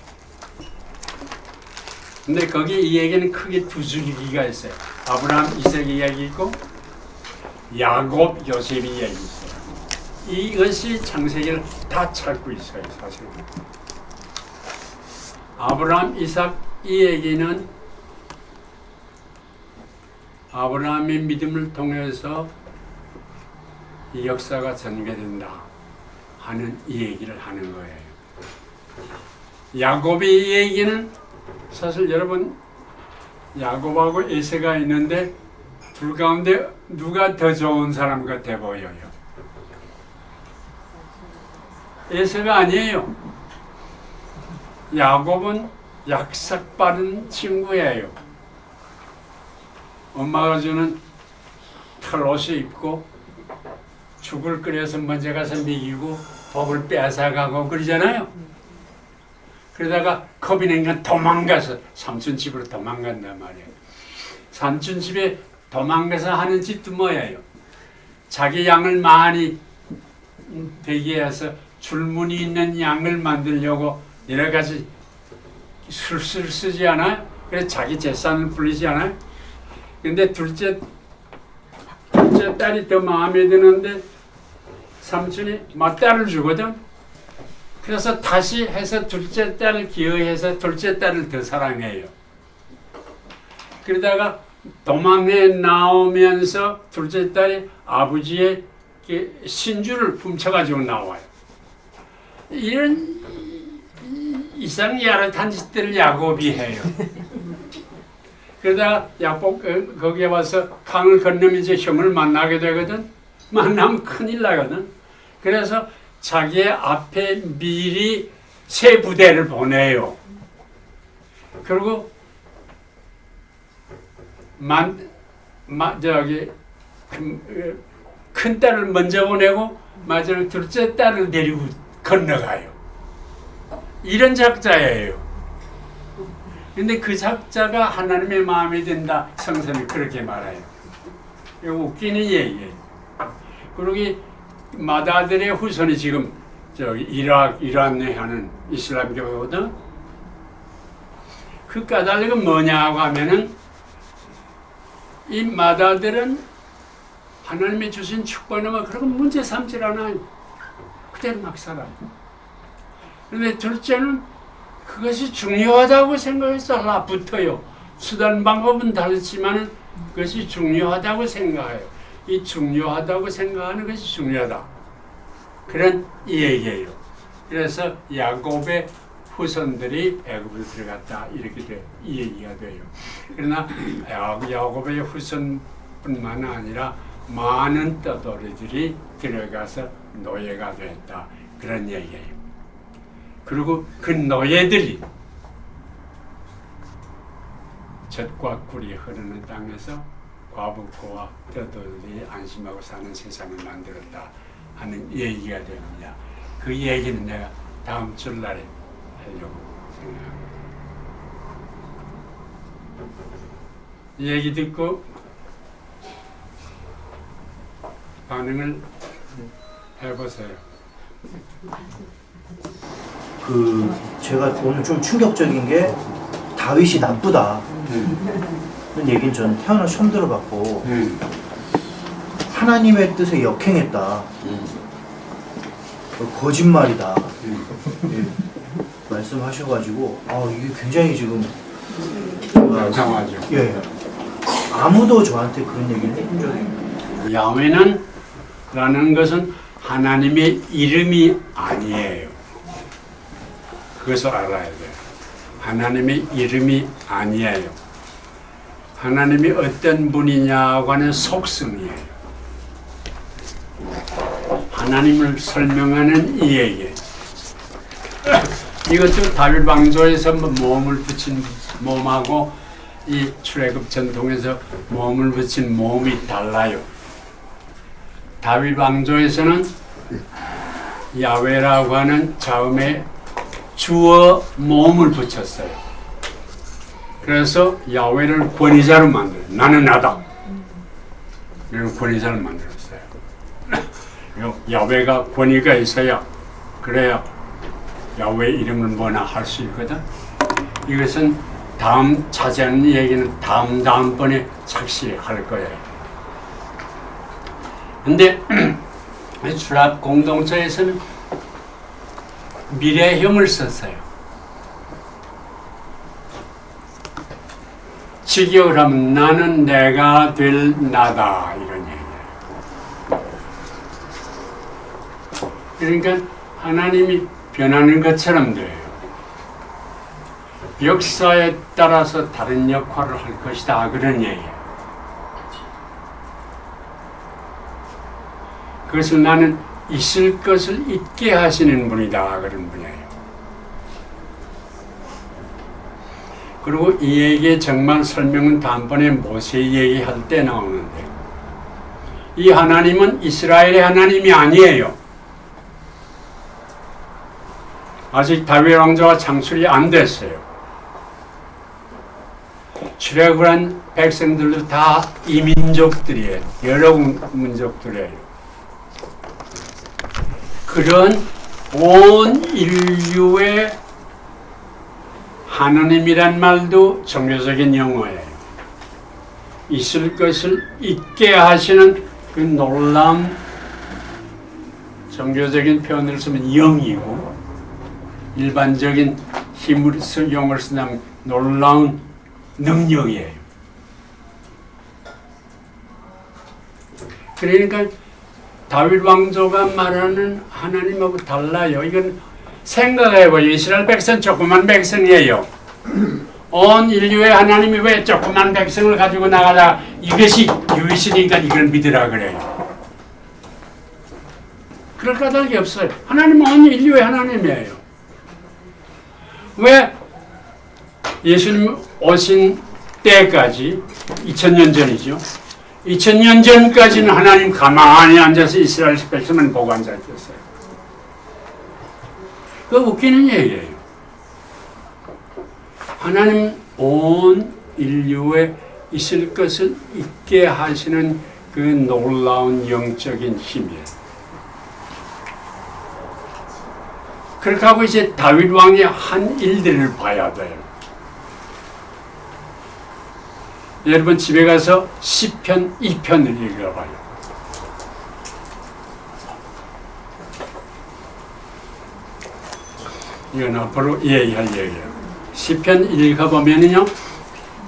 A: 근데 거기 이 얘기는 크게 두 줄기가 있어요. 아브라함, 이삭 이야기 있고 야곱, 요셉 이야기 있어요. 이것이 창세기를 다 찾고 있어요, 사실은. 아브라함, 이삭 이 얘기는 아브라함의 믿음을 통해서 이 역사가 전개된다 하는 이 얘기를 하는 거예요. 야곱의 이 얘기는 사실 여러분 야곱하고 에서가 있는데 둘 가운데 누가 더 좋은 사람 같아 보여요? 에서가 아니에요. 야곱은 약삭 빠른 친구예요. 엄마가 주는 털옷을 입고 죽을 끓여서 먼저 가서 먹이고 밥을 뺏어가고 그러잖아요. 그러다가 겁이 나니까 도망가서 삼촌 집으로 도망간단 말이에요. 삼촌 집에 도망가서 하는 짓도 뭐예요? 자기 양을 많이 되게 해서 줄무늬 있는 양을 만들려고 여러 가지 술수를 쓰지 않아요? 그래서 자기 재산을 불리지 않아요? 근데 둘째 딸이 더 마음에 드는데 삼촌이 맏딸을 주거든. 그래서 다시 해서 둘째 딸을 기여해서 둘째 딸을 더 사랑해요. 그러다가 도망해 나오면서 둘째 딸이 아버지의 신주를 훔쳐가지고 나와요. 이런 이상야릇한 짓들을 야곱이 해요. 그러다가 야곱 거기에 와서 강을 건너면서 형을 만나게 되거든. 만나면 큰일 나거든. 그래서 자기의 앞에 미리 세 부대를 보내요. 그리고 큰 딸을 먼저 보내고 마지막 둘째 딸을 데리고 건너가요. 이런 작자예요. 근데 그 작자가 하나님의 마음에 든다. 성서는 그렇게 말해요. 이거 웃기는 얘기예요. 그러기 마다들의 후손이 지금 이란에 하는 이슬람교거든. 그 까닭은 뭐냐고 하면은 이 마다들은 하나님이 주신 축복을 그런 문제 삼질 않아요. 그대로 막 살아. 그런데 둘째는 그것이 중요하다고 생각해서 붙어요. 수단 방법은 다르지만 그것이 중요하다고 생각해요. 이 중요하다고 생각하는 것이 중요하다. 그런 얘기예요. 그래서 야곱의 후손들이 애굽에 들어갔다 이렇게 이 얘기가 돼요. 그러나 야곱의 후손뿐만 아니라 많은 떠돌이들이 들어가서 노예가 됐다 그런 얘기예요. 그리고 그 노예들이 젖과 꿀이 흐르는 땅에서 과부고와 떠돌이들이 안심하고 사는 세상을 만들었다 하는 얘기가 됩니다. 그 얘기는 내가 다음 주날에 하려고 생각합니다. 이 얘기 듣고 반응을 해보세요.
D: 제가 오늘 좀 충격적인 게 다윗이 나쁘다. 그런 얘기는 전 태어나 처음 들어봤고 하나님의 뜻에 역행했다. 거짓말이다. 예, 말씀하셔가지고 이게 굉장히 지금
A: 이상하죠.
D: 예, 아무도 저한테 그런 얘기를 해준 적이
A: 야훼는 라는 것은 하나님의 이름이 아니에요. 그것을 알아야 돼요. 하나님의 이름이 아니에요. 하나님이 어떤 분이냐고 하는 속성이에요. 하나님을 설명하는 이 얘기. 이것도 다윗 왕조에서 몸을 붙인 몸하고 이 출애굽 전통에서 몸을 붙인 몸이 달라요. 다윗 왕조에서는 야훼라고 하는 자음에 주어 몸을 붙였어요. 그래서 야훼를 권위자로 만들어요. 나는 나다. 이런 권위자를 만들었어요. 야훼가 권위가 있어야 그래야 야훼 이름을 뭐나 할 수 있거든. 이것은 다음 자세한 얘기는 다음번에 착실히 할 거예요. 근데 출합 공동체에서는 미래형을 썼어요. 직역을 하면 나는 내가 될 나다 이런 얘기예요. 그러니까 하나님이 변하는 것처럼 돼요. 역사에 따라서 다른 역할을 할 것이다 그런 얘기예요. 그것을 나는 있을 것을 있게 하시는 분이다 그런 분이에요. 그리고 이 얘기의 정말 설명은 다음번에 모세 얘기할 때 나오는데 이 하나님은 이스라엘의 하나님이 아니에요. 아직 다윗 왕조가 창출이 안 됐어요. 출애굽을 한 백성들도 다 이민족들이에요. 여러 민족들이에요. 그런 온 인류의 하나님이란 말도 종교적인 용어예요. 있을 것을 있게 하시는 그 놀라운 종교적인 표현을 쓰면 영이고 일반적인 힘을 용어를 쓴다면 놀라운 능력이에요. 그러니까 다윗 왕조가 말하는 하나님하고 달라요. 이건 생각해봐요. 이스라엘 백성 조그만 백성이에요. 온 인류의 하나님이 왜 조그만 백성을 가지고 나가다 이것이 유일이니까 이걸 믿으라 그래요. 그럴 까닭이 없어요. 하나님은 온 인류의 하나님이에요. 왜 예수님 오신 때까지 2000년 전이죠. 2000년 전까지는 하나님 가만히 앉아서 이스라엘 백성만 보고 앉아있었어요. 그거 웃기는 얘기예요. 하나님 온 인류에 있을 것을 있게 하시는 그 놀라운 영적인 힘이에요. 그렇게 하고 이제 다윗 왕이 한 일들을 봐야 돼요. 여러분 집에 가서 시편 2편을 읽어봐요. 이건 앞으로 얘기할 얘기예요. 시편 읽어보면요,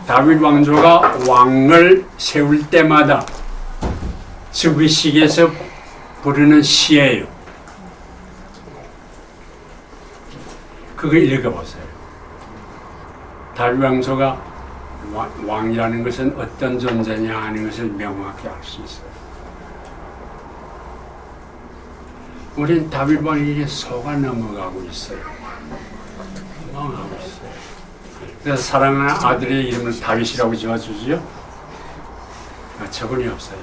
A: 다윗 왕조가 왕을 세울 때마다 즉위식에서 부르는 시예요. 그거 읽어보세요. 다윗 왕조가 왕이라는 것은 어떤 존재냐 하는 것을 명확히 알 수 있어요. 우린 다윗 왕에게 속아 넘어가고 있어요. 넘어가고 있어요. 그래서 사랑하는 아들의 이름을 다윗이라고 지어주지요. 저분이 없어요.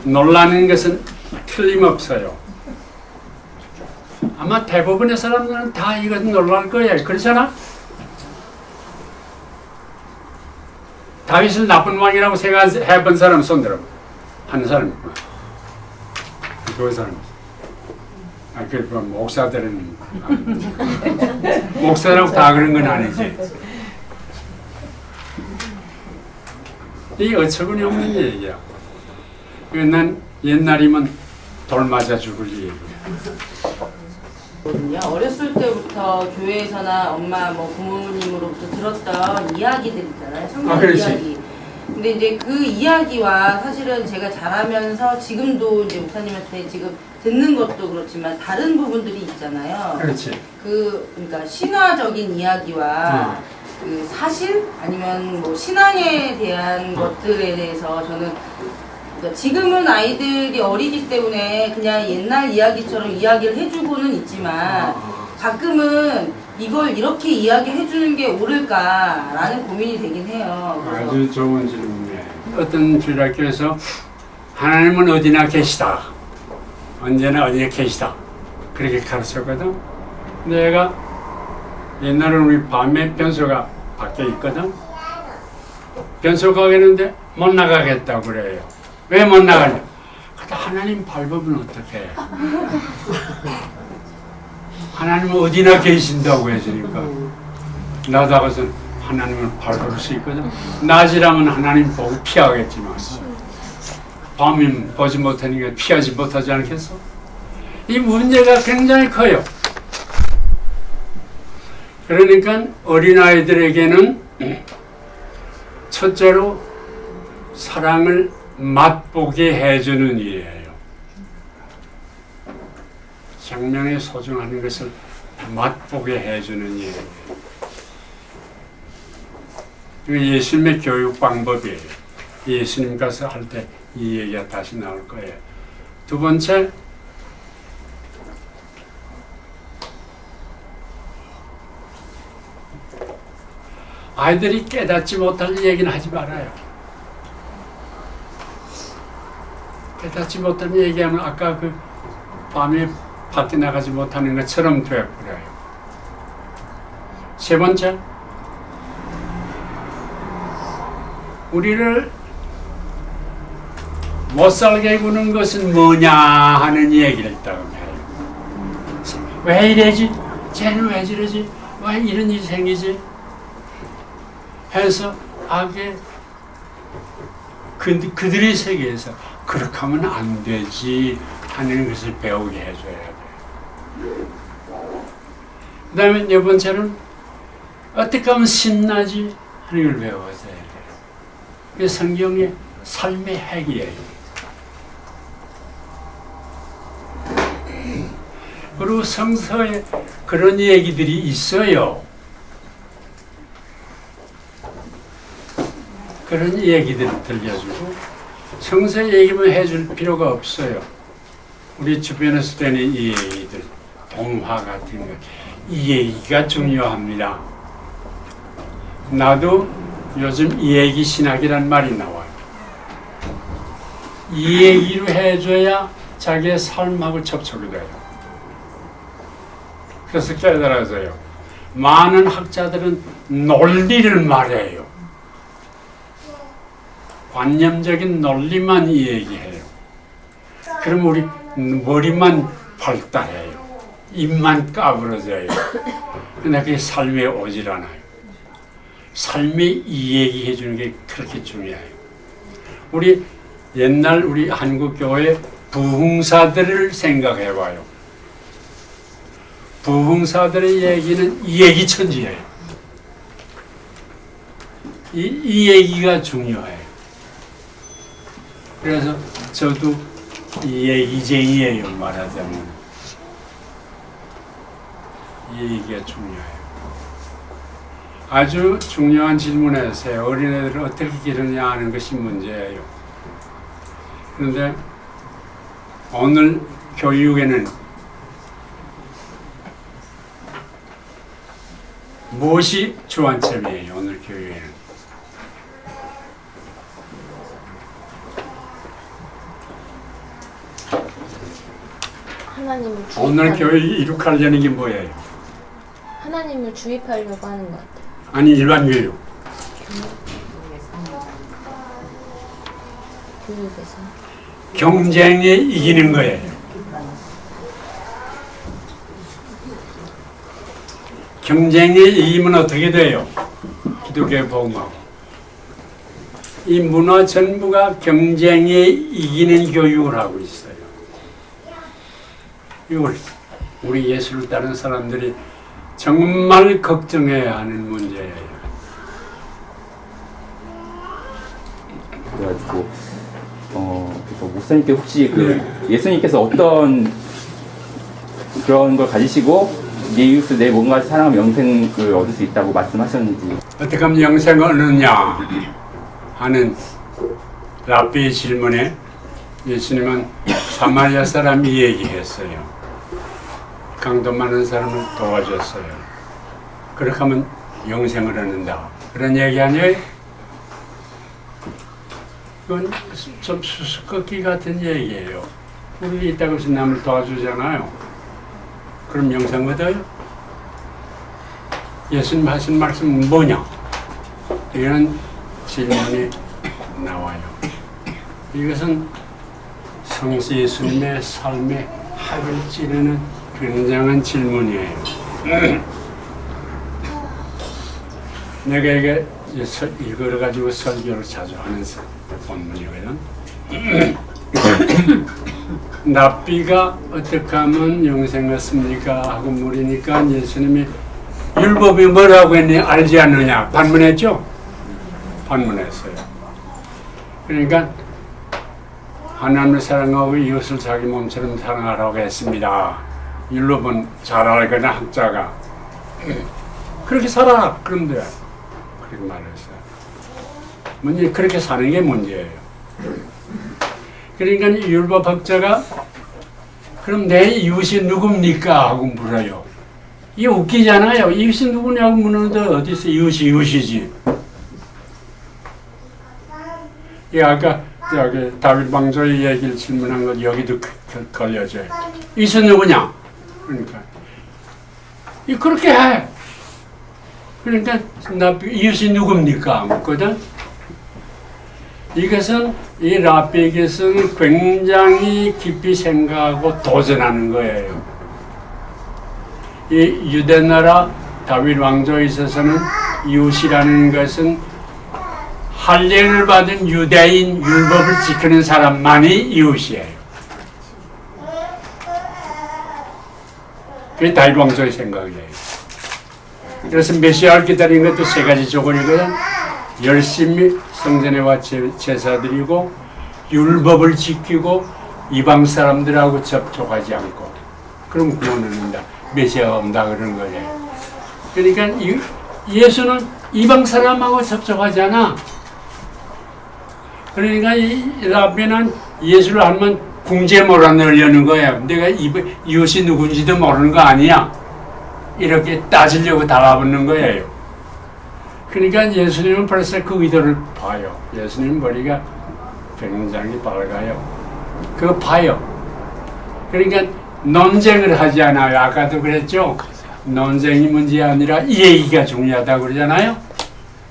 A: 놀라는 것은 틀림없어요. 아마 대부분의 사람들은 다 이건 놀랄 거예요. 그렇잖아? 다윗을 나쁜 왕이라고 생각해본 사람 손들어. 한 사람 있구나. 그 사람. 그 목사들은 목사라고 다 그런 건 아니지. 이게 어처구니 없는 얘기야. 난 옛날이면 돌 맞아 죽을 얘기야.
E: 어렸을 때부터 교회에서나 엄마 뭐 부모님으로부터 들었던 이야기들 있잖아요. 성경 이야기. 근데 이제 그 이야기와 사실은 제가 자라면서 지금도 이제 목사님한테 지금 듣는 것도 그렇지만 다른 부분들이 있잖아요.
A: 그렇지.
E: 그러니까 신화적인 이야기와 그 사실 아니면 뭐 신앙에 대한 것들에 대해서 저는 그러니까 지금은 아이들이 어리기 때문에 그냥 옛날 이야기처럼 이야기를 해주고는 있지만 가끔은 이걸 이렇게 이야기해주는 게 옳을까라는 고민이 되긴 해요.
A: 아주 좋은 질문이에요. 어떤 주일학교에서 하나님은 어디나 계시다. 언제나 어디에 계시다. 그렇게 가르쳤거든. 근데 얘가 옛날에는 우리 밤에 변소가 밖에 있거든. 변소 가겠는데 못 나가겠다고 그래요. 왜 못 나가냐? 하나님 밟으면 어떡해. 하나님은 어디나 계신다고 해주니까 나다가서 하나님을 밟을 수 있거든. 낮이라면 하나님 보고 피하겠지만 밤이면 보지 못하니까 피하지 못하지 않겠어? 이 문제가 굉장히 커요. 그러니까 어린아이들에게는 첫째로 사랑을 맛보게 해주는 일이에요. 생명의 소중한 것을 맛보게 해주는 일. 이게 예수님의 교육 방법이에요. 예수님 가서 할 때 이 얘기가 다시 나올 거예요. 두 번째, 아이들이 깨닫지 못할 얘기는 하지 말아요. 깨닫지 못하는 얘기하면 아까 그 밤에 밖에 나가지 못하는 것처럼 되어버려요. 세 번째, 우리를 못살게 구는 것은 뭐냐 하는 얘기를 있다고 해요. 왜 이래지? 쟤는 왜 저러지? 왜 이런 일이 생기지? 해서 악의 그들의 세계에서 그렇게 하면 안 되지 하는 것을 배우게 해줘야 돼요. 그 다음에 네 번째는 어떻게 하면 신나지 하는 걸 배워줘야 돼요. 그게 성경의 삶의 핵이에요. 그리고 성서에 그런 얘기들이 있어요. 그런 얘기들을 들려주고 성서 얘기만 해줄 필요가 없어요. 우리 주변에서 되는 이 얘기들, 동화 같은 거, 이 얘기가 중요합니다. 나도 요즘 이 얘기 신학이란 말이 나와요. 이 얘기로 해줘야 자기의 삶하고 접촉이 돼요. 그래서 깨달아서요. 많은 학자들은 논리를 말해요. 관념적인 논리만 얘기해요. 그럼 우리 머리만 발달해요. 입만 까부러져요. 근데 그게 삶에 오질 않아요. 삶에 이 얘기해 주는 게 그렇게 중요해요. 우리 옛날 우리 한국 교회 부흥사들을 생각해 봐요. 부흥사들의 얘기는 이 얘기 천지예요. 이 얘기가 중요해요. 그래서 저도 이 얘기쟁이에요, 말하자면. 이 얘기가 중요해요. 아주 중요한 질문이었어요. 어린애들을 어떻게 기르냐 하는 것이 문제예요. 그런데 오늘 교육에는 무엇이 주안점이에요? 오늘 교육에는.
B: 하나님을
A: 오늘
B: 주입하려고,
A: 교육 이룩하려는 게 뭐예요?
B: 하나님을 주입하려고 하는 것 같아요.
A: 아니 일반 교육.
B: 교육에서.
A: 경쟁에 이기는 거예요. 경쟁에 이기면 어떻게 돼요? 기독교의 복음하고. 이 문화 전부가 경쟁에 이기는 교육을 하고 있어요. 이걸 우리 예수를 따르는 사람들이 정말 걱정해야 하는 문제예요.
F: 그래가지고 그래서 목사님께 혹시 그 예수님께서 어떤 그런 걸 가지시고 내 이웃을 내 몸과 같이 사랑하면 영생을 얻을 수 있다고 말씀하셨는지.
A: 어떻게 하면 영생을 얻느냐 하는 랍비의 질문에 예수님은 사마리아 사람이 얘기했어요. 강도 많은 사람을 도와줬어요. 그렇게 하면 영생을 얻는다. 그런 얘기 아니에요? 이건 좀 수수께끼 같은 얘기예요. 우리 이따가 해서 남을 도와주잖아요. 그럼 영생 얻어요? 예수님 하신 말씀은 뭐냐? 이런 질문이 나와요. 이것은 성수 예수님의 삶의 합을 찌르는 굉장한 질문이에요. 내가 이게 이걸 가지고 설교를 자주 하는 본문이거든. 랍비가 어떻게 하면 영생 얻습니까? 하고 물으니까 예수님이 율법이 뭐라고 했니? 알지 않느냐? 반문했죠? 반문했어요. 그러니까 하나님을 사랑하고 이웃을 자기 몸처럼 사랑하라고 했습니다. 율법은 잘 알거나 학자가 그렇게 살아라. 그럼 돼. 그렇게 말했어요. 문제 그렇게 사는 게 문제예요. 그러니까 율법학자가 그럼 내 이웃이 누굽니까? 하고 물어요. 이게 웃기잖아요. 이웃이 누구냐고 묻는데 어디서 이웃이 이웃이지. 이 아까 저기 다윗 왕조의 얘기를 질문한 것 여기도 걸려져요. 이웃은 누구냐? 그러니까 이 그렇게 해. 그러니까 나 이웃이 누굽니까? 묻거든. 이것은 이 랍비에게서는 굉장히 깊이 생각하고 도전하는 거예요. 이 유대나라 다윗 왕조에 있어서는 이웃이라는 것은 할례를 받은 유대인 율법을 지키는 사람만이 이웃이에요. 그게 다윗 왕조의 생각이에요. 그래서 메시아를 기다리는 것도 세 가지 조건이거든. 열심히 성전에 와 제사 드리고 율법을 지키고 이방 사람들하고 접촉하지 않고 그럼 구원을 얻는다. 메시아가 온다 그러는 거예요. 그러니까 예수는 이방 사람하고 접촉하잖아. 그러니까 이 랍비는 예수를 알면 궁지에 몰아넣으려는 거예요. 내가 이웃이 누군지도 모르는 거 아니야. 이렇게 따지려고 달아붙는 거예요. 그러니까 예수님은 벌써 그 의도를 봐요. 예수님 머리가 굉장히 밝아요. 그거 봐요. 그러니까 논쟁을 하지 않아요. 아까도 그랬죠. 논쟁이 문제 아니라 이 얘기가 중요하다고 그러잖아요.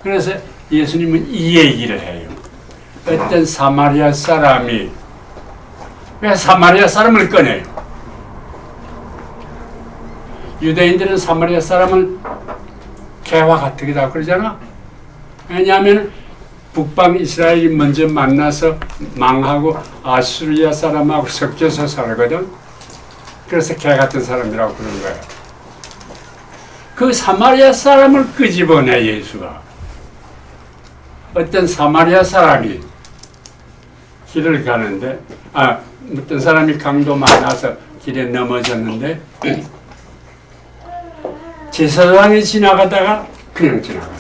A: 그래서 예수님은 이 얘기를 해요. 어떤 사마리아 사람이 왜 사마리아 사람을 꺼내요? 유대인들은 사마리아 사람을 개와 같으다 그러잖아. 왜냐하면 북방 이스라엘이 먼저 만나서 망하고 아수리아 사람하고 섞여서 살거든. 그래서 개 같은 사람이라고 그러는 거야. 그 사마리아 사람을 끄집어내 예수가. 어떤 사마리아 사람이 길을 가는데 어떤 사람이 강도 만나서 길에 넘어졌는데 제사장이 지나가다가 그냥 지나가요.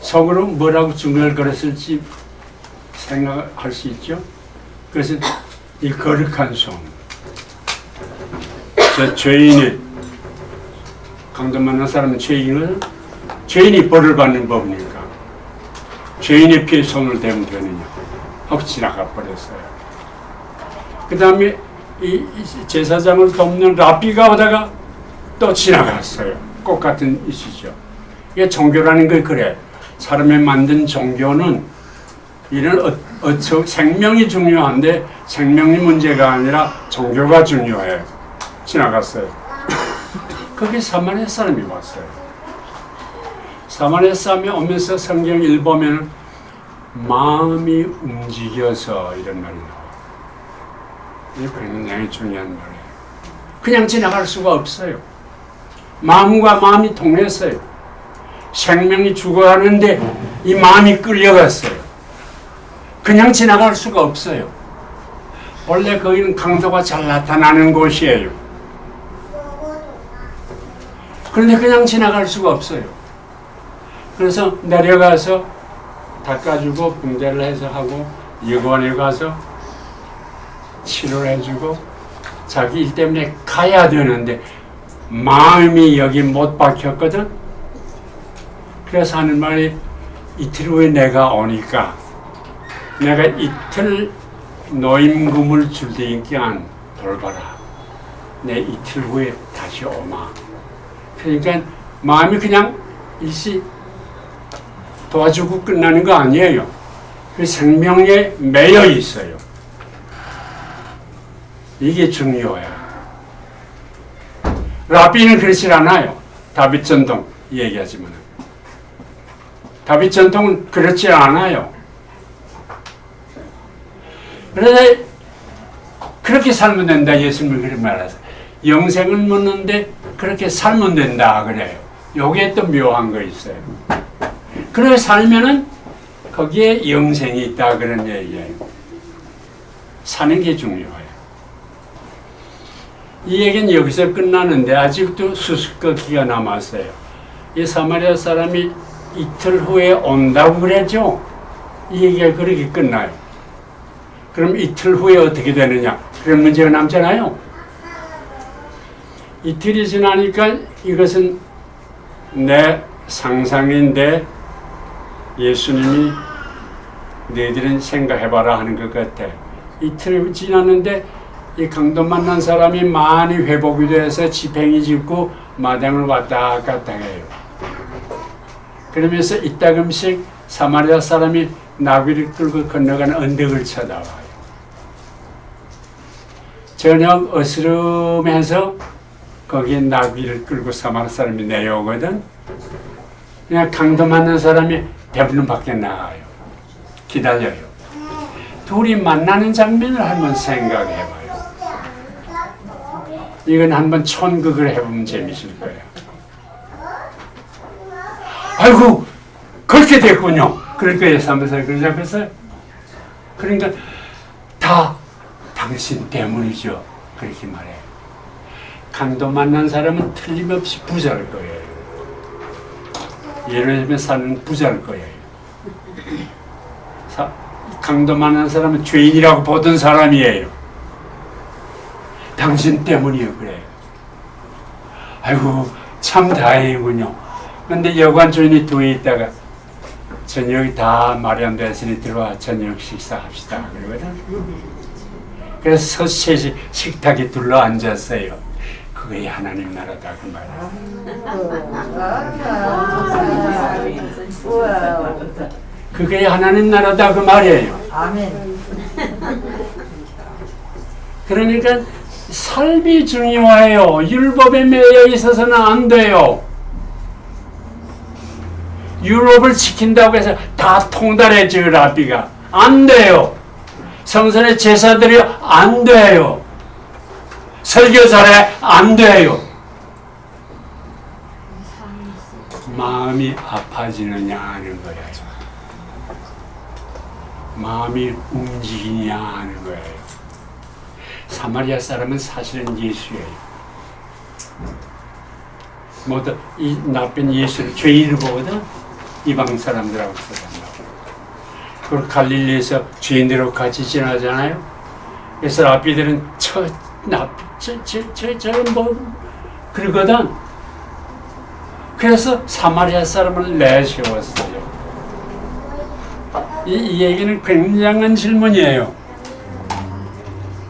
A: 속으로 뭐라고 중얼거렸을지 생각할 수 있죠. 그래서 이 거룩한 손, 저 죄인이 강도 만난 사람은 죄인이 벌을 받는 법이니까 죄인의 피에 손을 대면 되느냐 하고 지나가 버렸어요. 그 다음에 이 제사장을 돕는 랍비가 오다가 또 지나갔어요. 똑같은 이시죠. 이게 종교라는 게 그래. 사람이 만든 종교는 이런 생명이 중요한데 생명이 문제가 아니라 종교가 중요해요. 지나갔어요. 거기 사마리아 사람이 왔어요. 사마리아 사람이 오면서 성경 읽어보면 마음이 움직여서 이런 말이 나와요. 이게 굉장히 중요한 말이에요. 그냥 지나갈 수가 없어요. 마음과 마음이 통했어요. 생명이 죽어가는데 이 마음이 끌려갔어요. 그냥 지나갈 수가 없어요. 원래 거기는 강도가 잘 나타나는 곳이에요. 그런데 그냥 지나갈 수가 없어요. 그래서 내려가서 닦아주고 붕대를 해서 하고 여관에 가서 치료를 해주고 자기 일 때문에 가야 되는데 마음이 여기 못 박혔거든. 그래서 하는 말이 이틀 후에 내가 오니까 내가 이틀 노임금을 줄 테니까 돌봐라. 내 이틀 후에 다시 오마. 그러니까 마음이 그냥 일시 도와주고 끝나는 거 아니에요. 그 생명에 매여 있어요. 이게 중요해요. 랍비는 그렇지 않아요. 다윗 전통 얘기하지만 다윗 전통은 그렇지 않아요. 그래서 그렇게 살면 된다. 예수님이 그렇게 말하세요. 영생을 묻는데 그렇게 살면 된다 그래요. 요게 또 묘한 거 있어요. 그렇게 살면은 거기에 영생이 있다 그런 얘기예요. 사는 게 중요해요. 이 얘기는 여기서 끝나는데 아직도 수수께끼가 남았어요. 이 사마리아 사람이 이틀 후에 온다고 그랬죠. 이 얘기가 그렇게 끝나요. 그럼 이틀 후에 어떻게 되느냐? 그런 문제가 남잖아요. 이틀이 지나니까 이것은 내 상상인데 예수님이 너희들은 생각해봐라 하는 것 같아. 이틀 지났는데 이 강도 만난 사람이 많이 회복이 돼서 지팽이 짚고 마당을 왔다 갔다 해요. 그러면서 이따금씩 사마리아 사람이 나귀를 끌고 건너가는 언덕을 쳐다봐요. 저녁 어스름해서 거기에 나귀를 끌고 사마리아 사람이 내려오거든. 그냥 강도 만난 사람이 대부분 밖에 나가요. 기다려요. 둘이 만나는 장면을 한번 생각해봐요. 이건 한번 천극을 해보면 재밌을 거예요. 아이고 그렇게 됐군요. 그럴 거예요. 사무사에 그러지 않겠어요? 그러니까 다 당신 때문이죠. 그렇게 말해요. 강도 만난 사람은 틀림없이 부자일 거예요. 예를 들면 사는 부자일 거예요. 강도 만난 사람은 죄인이라고 보던 사람이에요. 당신 때문이요. 그래요. 아이고 참 다행이군요. 근데 여관 주인이 뒤에 있다가 저녁이 다 마련됐으니 들어와 저녁 식사합시다 그러거든. 그래서 셋이 식탁에 둘러 앉았어요. 그게 하나님 나라다 그 말이에요. 그게 하나님 나라다 그 말이에요.
G: 아멘.
A: 그러니까 삶이 중요해요. 율법에 매여 있어서는 안 돼요. 율법을 지킨다고 해서 다 통달해져요. 랍비가 안 돼요. 성전의 제사들이 안 돼요. 설교 잘해 안 돼요. 마음이 아파지느냐 하는 거예요. 마음이 움직이냐 하는 거예요. 사마리아 사람은 사실은 예수예요. 뭐든 이 나쁜 예수를 죄인을 보거든 이방 사람들하고 싸운다고. 그리고 갈릴리에서 죄인들하고 같이 지나잖아요. 그래서 랍비들은 저런 뭐 그러거든. 그래서 사마리아 사람을 내세웠어요. 이 얘기는 굉장한 질문이에요.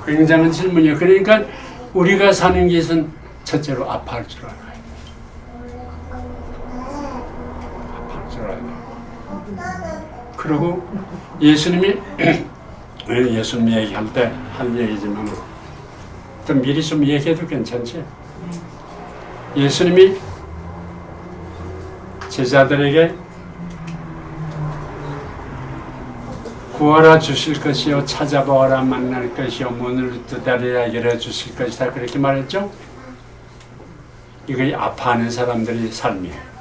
A: 굉장한 질문이에요. 그러니까 우리가 사는 것은 첫째로 아파할 줄 알아요. 아파할 줄 알아요. 그리고 예수님이 예수님 얘기할 때 할 얘기지만 좀 미리 좀 얘기해도 괜찮지? 예수님이 제자들에게 구하라 주실 것이요 찾아보아라 만날 것이요 문을 두드리라 열어 주실 것이다 그렇게 말했죠? 이거 아파하는 사람들의 삶이에요.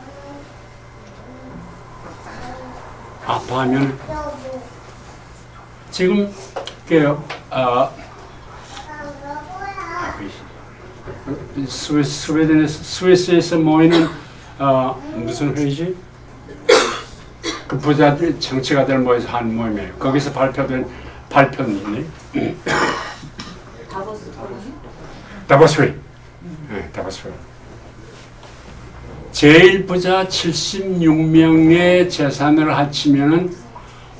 A: 아파하면 지금 스위스에서 모이는 무슨 회의지? 그 부자들 정치가들 모여서 한 모임이에요. 거기서 발표된 발표는 다보스 회의. 네, 다보스 회의. 제일 부자 76명의 재산을 합치면은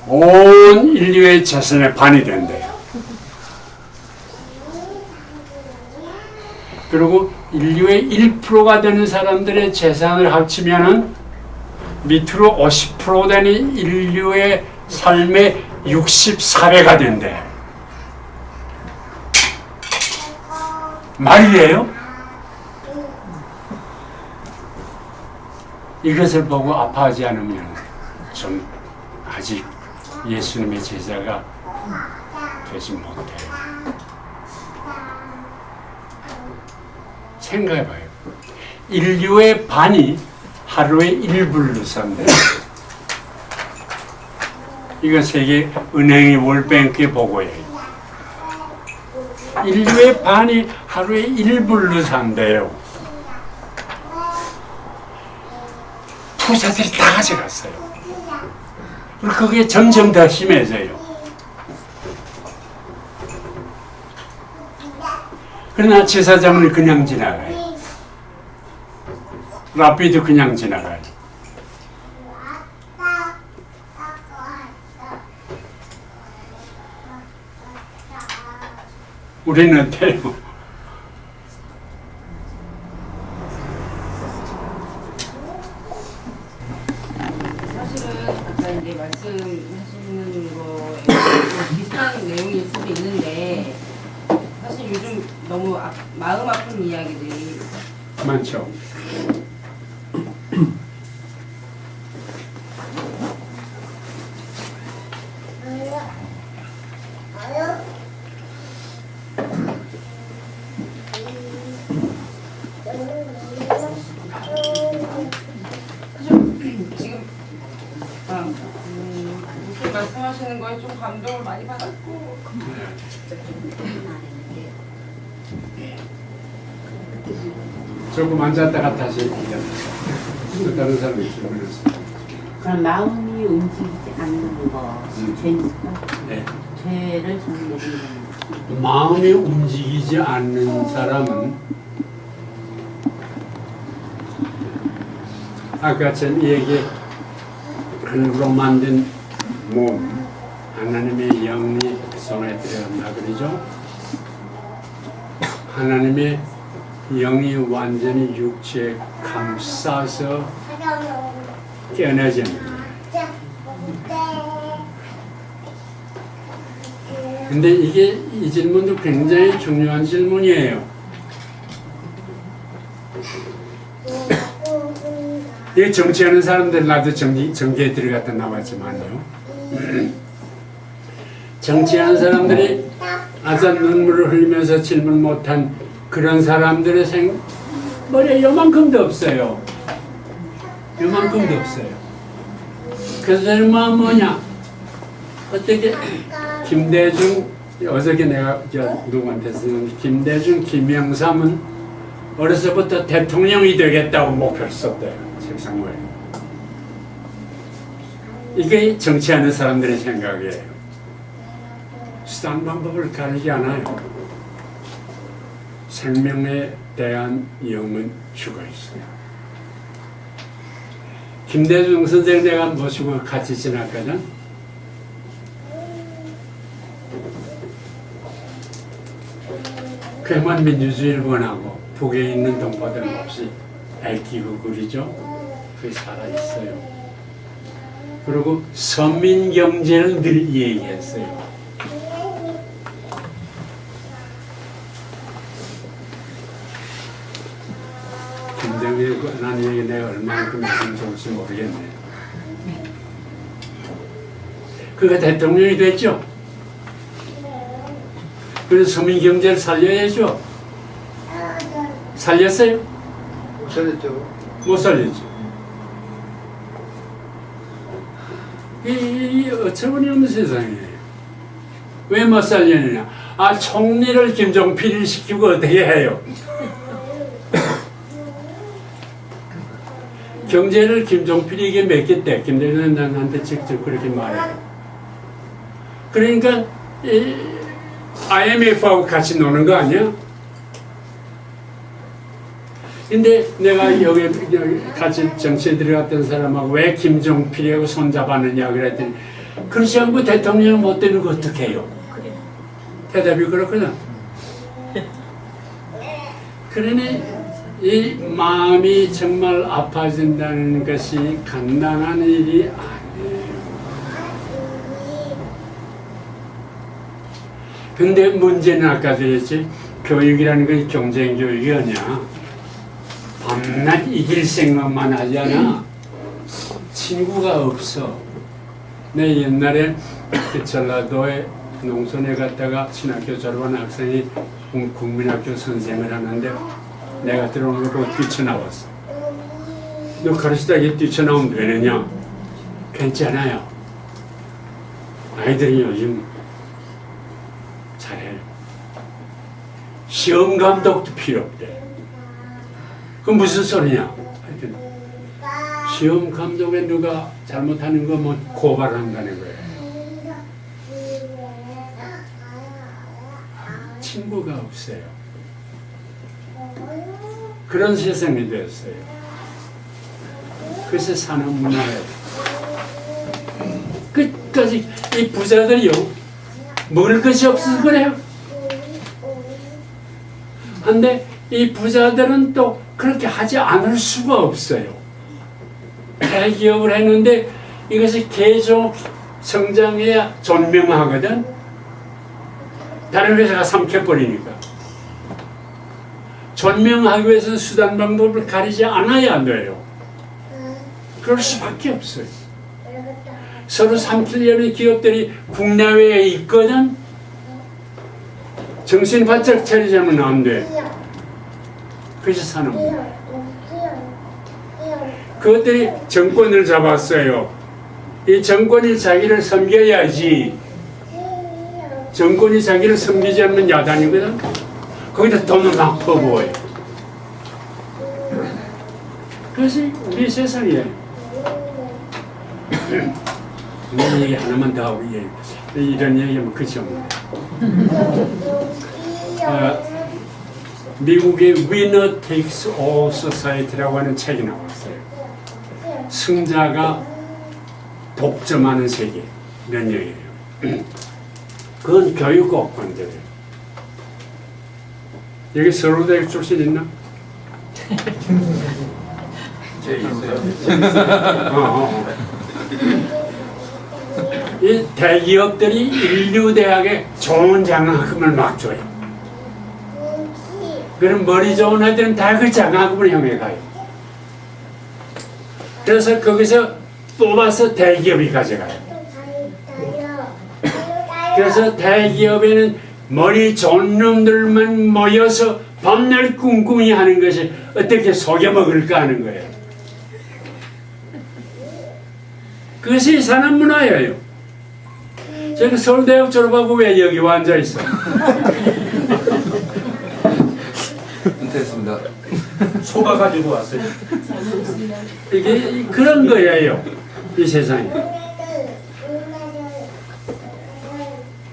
A: 온 인류의 재산의 반이 된대요. 그리고 인류의 1%가 되는 사람들의 재산을 합치면은 밑으로 50% 되는 인류의 삶의 64배가 된대. 말이에요? 이것을 보고 아파하지 않으면 좀 아직 예수님의 제자가 되지 못해요. 생각해봐요. 인류의 반이 하루에 1불로 산대요. 이건 세계 은행이 월뱅크의 보고예요. 인류의 반이 하루에 1불로 산대요. 부자들이 다 가져갔어요. 그리고 그게 점점 더 심해져요. 그러나 제사장은 그냥 지나가요. 랍비도 그냥 지나가요. 우리는 어때요?
E: 사실은 아까 이제 말씀하시는 거에 비슷한 내용일 수도 있는데 사실 요즘 너무 마음 아픈 이야기들이
A: 많죠.
E: 지금 목소리 말씀하시는 거에 좀 감동을 많이 받았고
A: 조금 앉았다가 다시 또 다른 사람이 있으면
G: 그럼 마음이 움직이지 않는 것이 죄니까
A: 네.
G: 죄를 짓는 거예요.
A: 마음이 움직이지 않는 사람은 아까 전 얘기 하늘로 만든 몸 하나님의 영이 손에 들어간다 그러죠. 하나님의 영이 완전히 육체에 감싸서 깨어내집니다. 근데 이 질문도 굉장히 중요한 질문이에요. 이 정치하는 사람들 나도 정계에 들어갔다 나왔지만요. 정치하는 사람들이 아자 눈물을 흘리면서 질문 못한 그런 사람들의 머리에 요만큼도 없어요. 요만큼도 없어요. 그래서 저는 뭐냐? 어떻게 김대중 어저께 내가 누구한테 쓰는 김대중, 김영삼은 어려서부터 대통령이 되겠다고 목표를 썼대요. 책상 위에. 이게 정치하는 사람들의 생각이에요. 수단 방법을 가리지 않아요. 생명에 대한 영은 죽어 있어요. 김대중 선생 내가 모시고 같이 지났거든. 그만 민주주의를 원하고 북에 있는 동포들 몹시 애끼고 그리죠. 그게 살아있어요. 그리고 서민 경제를 늘 얘기했어요. 김정일에 관한 얘기 내가 얼마만큼 무슨 좋을지 모르겠네. 그가 대통령이 됐죠. 그래서 서민 경제를 살려야죠. 살렸어요?
C: 살렸죠.
A: 못 살렸죠. 이 어처구니없는 세상이에요. 왜 못 살렸느냐? 아, 총리를 김종필이 시키고 어떻게 해요? 경제를 김종필에게 맡겼대. 김대중은 나한테 직접 그렇게 말해요. 그러니까 IMF하고 같이 노는 거 아니야? 근데 내가 여기 같이 정치에 들어갔던 사람하고 왜 김종필하고 손잡았느냐 그랬더니 그렇지 않고 대통령 못 되는 거 어떻게 해요? 대답이 그렇거든. 그러니 이 마음이 정말 아파진다는 것이 간단한 일이 아니에요. 근데 문제는 아까 그랬지, 교육이라는 건 경쟁 교육이 아니야. 밤낮 이길 생각만 하잖아. 친구가 없어. 내 옛날에 그 전라도에 농촌에 갔다가 신학교 졸업한 학생이 국민학교 선생을 하는데 내가 들어오는 거 보고 뛰쳐나왔어. 너 가르치다가 뛰쳐나오면 되느냐? 괜찮아요. 아이들이 요즘 잘해. 시험 감독도 필요 없대. 그건 무슨 소리냐? 하여튼 시험 감독에 누가 잘못하는 거 뭐 고발한다는 거예요. 친구가 없어요. 그런 세상이 되었어요. 그래서 산업 문화예요. 끝까지 이 부자들이요, 먹을 것이 없어서 그래요. 근데 이 부자들은 또 그렇게 하지 않을 수가 없어요. 대기업을 했는데 이것이 계속 성장해야 존명하거든. 다른 회사가 삼켜버리니까. 존명하기 위해서는 수단 방법을 가리지 않아야 돼요. 그럴 수밖에 없어요. 서로 삼키려는 기업들이 국내외에 있거든. 정신 바짝 차리자면 안 돼. 그래서 사는 거예요. 그것들이 정권을 잡았어요. 이 정권이 자기를 섬겨야지. 정권이 자기를 섬기지 않으면 야단이거든. 거기다 돈을 막 퍼부어요. 그것이 우리 세상이에요. 이 얘기 하나만 더 하고 이런 얘기하면 끝이 없네. 미국의 Winner Takes All Society라고 하는 책이 나왔어요. 승자가 독점하는 세계, 이런 얘기예요. 그건 교육과 관계예요. 여기 서울대 출신 있나? 이 대기업들이 인류대학에 좋은 장학금을 막 줘요. 그럼 머리 좋은 애들은 다 그 장학금을 향해 가요. 그래서 거기서 뽑아서 대기업이 가져가요. 그래서 대기업에는 머리 좋은 놈들만 모여서 밤낮 꿍꿍이 하는 것이 어떻게 속여 먹을까 하는 거예요. 그것이 이 사람 문화예요. 저는 서울대학 졸업하고 왜 여기 와 앉아 있어?
H: 은퇴했습니다.
D: 소가 가지고 왔어요.
A: 이게 그런 거예요. 이 세상에.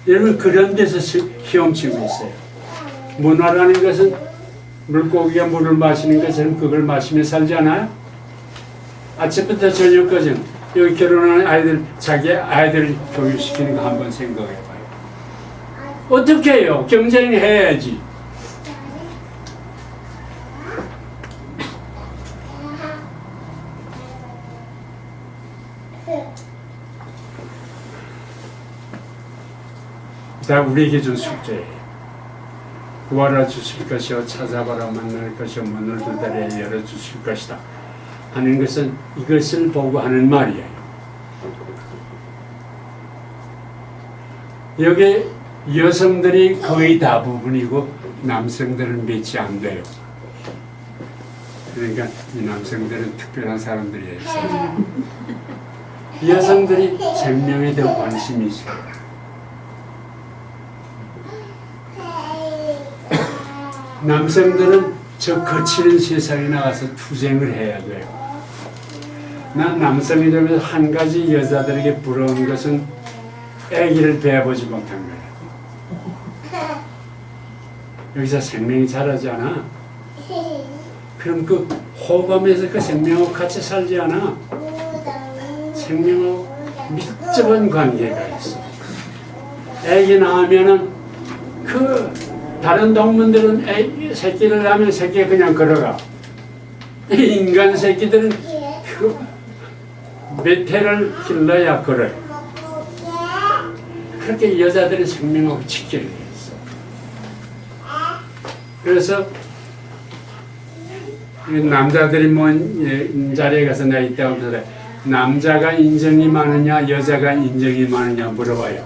A: 여러분 그런 데서 헤엄치고 있어요. 문화라는 것은 물고기가 물을 마시는 것처럼 그걸 마시며 살지 않아요? 아침부터 저녁까지 여기 결혼하는 아이들 자기 아이들을 교육시키는 거 한번 생각해봐요. 어떻게 해요? 경쟁해야지. 다 우리에게 준 숙제예요. 구하라 주실 것이요 찾아봐라 만날 것이요 문을 두드려 열어주실 것이다 하는 것은 이것을 보고 하는 말이에요. 여기 여성들이 거의 대부분이고 남성들은 몇이 안 돼요. 그러니까 이 남성들은 특별한 사람들이에요. 여성들이 생명에 더 관심이 있어요. 남성들은 저 거치는 세상에 나가서 투쟁을 해야 돼요. 난 남성이 되면서 한 가지 여자들에게 부러운 것은 아기를 배워보지 못한 거예요. 여기서 생명이 자라지 않아? 그럼 그 호흡하면서 그 생명하고 같이 살지 않아? 생명하고 밀접한 관계가 있어. 아기 낳으면은 그 다른 동물들은 새끼를 낳으면 새끼가 그냥 걸어가. 인간 새끼들은 몇 해를 길러야 걸어요. 그렇게 여자들은 생명하고 직결이 있어. 그래서 남자들이 뭔 자리에 가서 내가 있다고 그래. 남자가 인정이 많으냐 여자가 인정이 많으냐 물어봐요.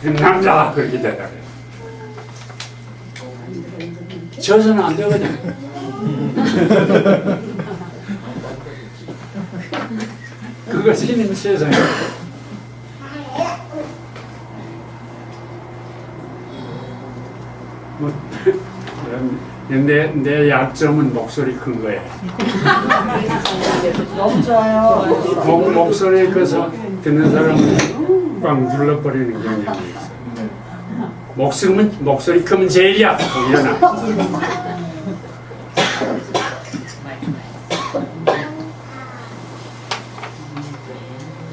A: 남자가 그렇게 대답해요. 져서는 안 되거든. 그것이 있는 세상이야. 내 약점은 목소리 큰 거야.
E: 너무 좋아요.
A: 목소리에 커서 듣는 사람은 꽉 눌러버리는 경향이 있어. 목소리 크면 제일이야. 일어나.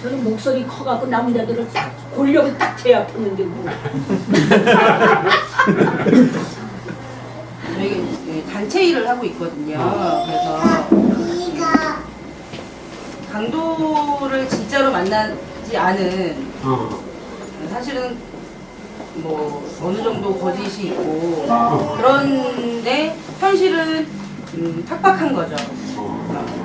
I: 저는 목소리 커갖고 남자들을 딱 골격을 딱 제압하는데 뭐.
E: 저희 단체 일을 하고 있거든요. 그래서 강도를 진짜로 만나지 않은 사실은 뭐 어느 정도 거짓이 있고 그런데 현실은 팍팍한 거죠.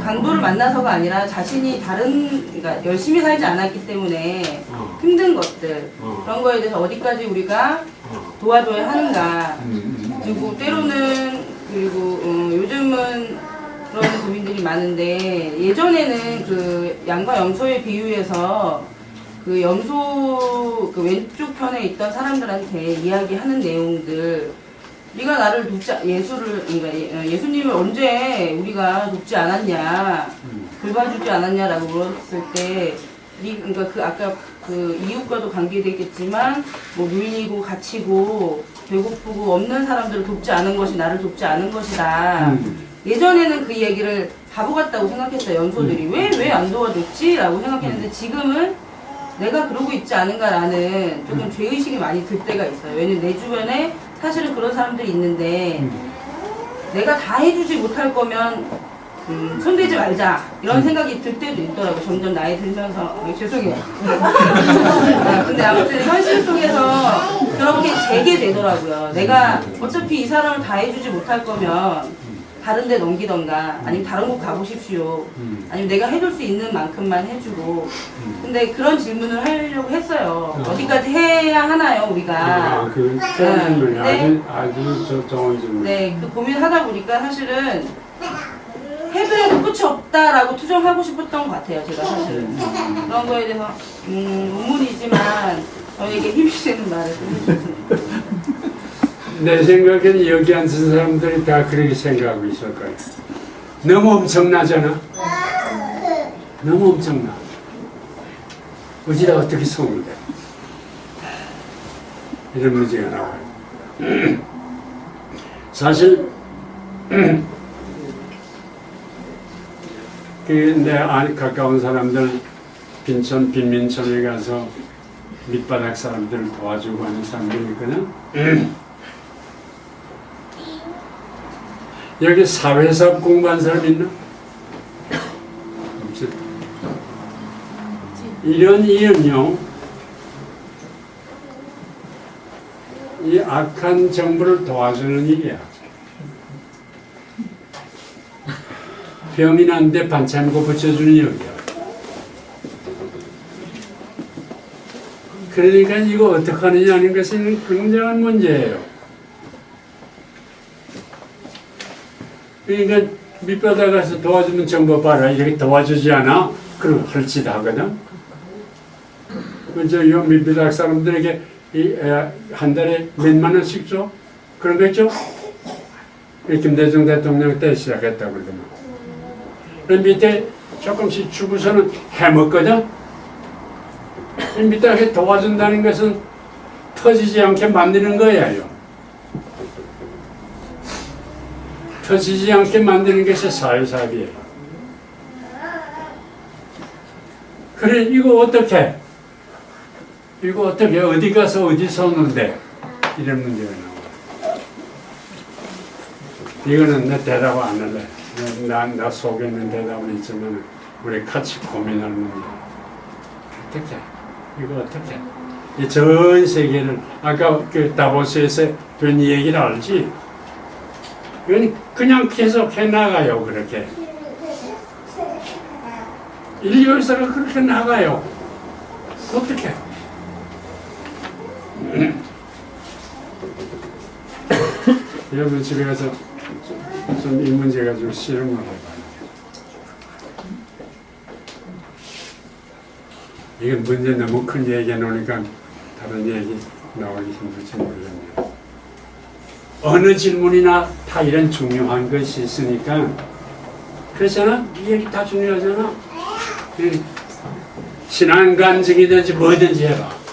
E: 강도를 만나서가 아니라 자신이 그러니까 열심히 살지 않았기 때문에 힘든 것들 그런 거에 대해서 어디까지 우리가 도와줘야 하는가. 그리고 때로는 요즘은 그런 고민들이 많은데 예전에는 그 양과 염소의 비유에서 그 염소 그 왼쪽 편에 있던 사람들한테 이야기하는 내용들 네가 나를 그러니까 예수님을 언제 우리가 돕지 않았냐 돌봐주지 않았냐라고 물었을 때 그러니까 그 아까 그 이웃과도 관계되겠지만 뭐 밀리고 갇히고 배고프고 없는 사람들을 돕지 않은 것이 나를 돕지 않은 것이다. 예전에는 그 얘기를 바보 같다고 생각했어요. 염소들이 왜 안 도와줬지? 라고 생각했는데 지금은 내가 그러고 있지 않은가라는 조금 죄의식이 많이 들 때가 있어요. 왜냐면 내 주변에 사실은 그런 사람들이 있는데 내가 다 해주지 못할 거면 손대지 말자 이런 생각이 들 때도 있더라고요. 점점 나이 들면서 죄송해요. 근데 아무튼 현실 속에서 그렇게 재게 되더라고요. 내가 어차피 이 사람을 다 해주지 못할 거면 다른 데 넘기던가 아니면 다른 곳 가보십시오. 아니면 내가 해줄 수 있는 만큼만 해주고. 근데 그런 질문을 하려고 했어요. 어디까지 해야 하나요 우리가.
A: 그 질문이 아주 좋은 질문.
E: 네, 그 고민하다 보니까 사실은 해도 끝이 없다라고 투정하고 싶었던 것 같아요. 제가 사실은 그런 거에 대해서 의문이지만 저에게 힘이 되는 말을 좀 해주세요.
A: 내 생각에는 여기 앉은 사람들이 다 그렇게 생각하고 있을 거예요. 너무 엄청나잖아. 너무 엄청나. 어디다 어떻게 성을 대? 이런 문제가 나와요. 사실 내 가까운 사람들 빈민촌에 가서 밑바닥 사람들을 도와주고 하는 사람들이 있거든. 여기 사회사업 공부한 사람 있나? 없지. 이런 일은요, 이 악한 정부를 도와주는 일이야. 병이 난데 반찬고 붙여주는 일이야. 그러니까 이거 어떻게 하느냐는 것은 굉장한 문제예요. 그러니까 밑바닥 가서 도와주는 정보 봐라. 이렇게 도와주지 않아? 그럼 헐짓 하거든. 그저 요 밑바닥 사람들에게 한 달에 몇만 원씩 줘? 그런 거 있죠? 김대중 대통령 때 시작했다고 그러더만. 그 밑에 조금씩 주고서는 해먹거든? 밑에 도와준다는 것은 터지지 않게 만드는 거예요. 터지지 않게 만드는 것이 사회사업이에요. 그래, 이거 어떻게? 이거 어떻게? 어디 가서 어디 쏘는데? 이런 문제가 나와요. 이거는 내 대답 안 할래. 나 속에 있는 대답은 있지만 우리 같이 고민할 문제야. 어떻게? 이거 어떻게? 이 전 세계를 아까 그 다보스에서 본 얘기를 알지? 이건 그냥 계속 해나가요. 그렇게 인류에서가 그렇게 나가요. 어떻게? 여러분 집에 가서 좀 이 문제 가지고 실험을 해봐요. 이건 문제 너무 큰 얘기 해놓으니까 다른 얘기 나오기 힘들지 모르겠네요. 어느 질문이나 다 이런 중요한 것이 있으니까 그렇잖아? 이 얘기 다 중요하잖아. 신앙 간증이든지 뭐든지 해봐.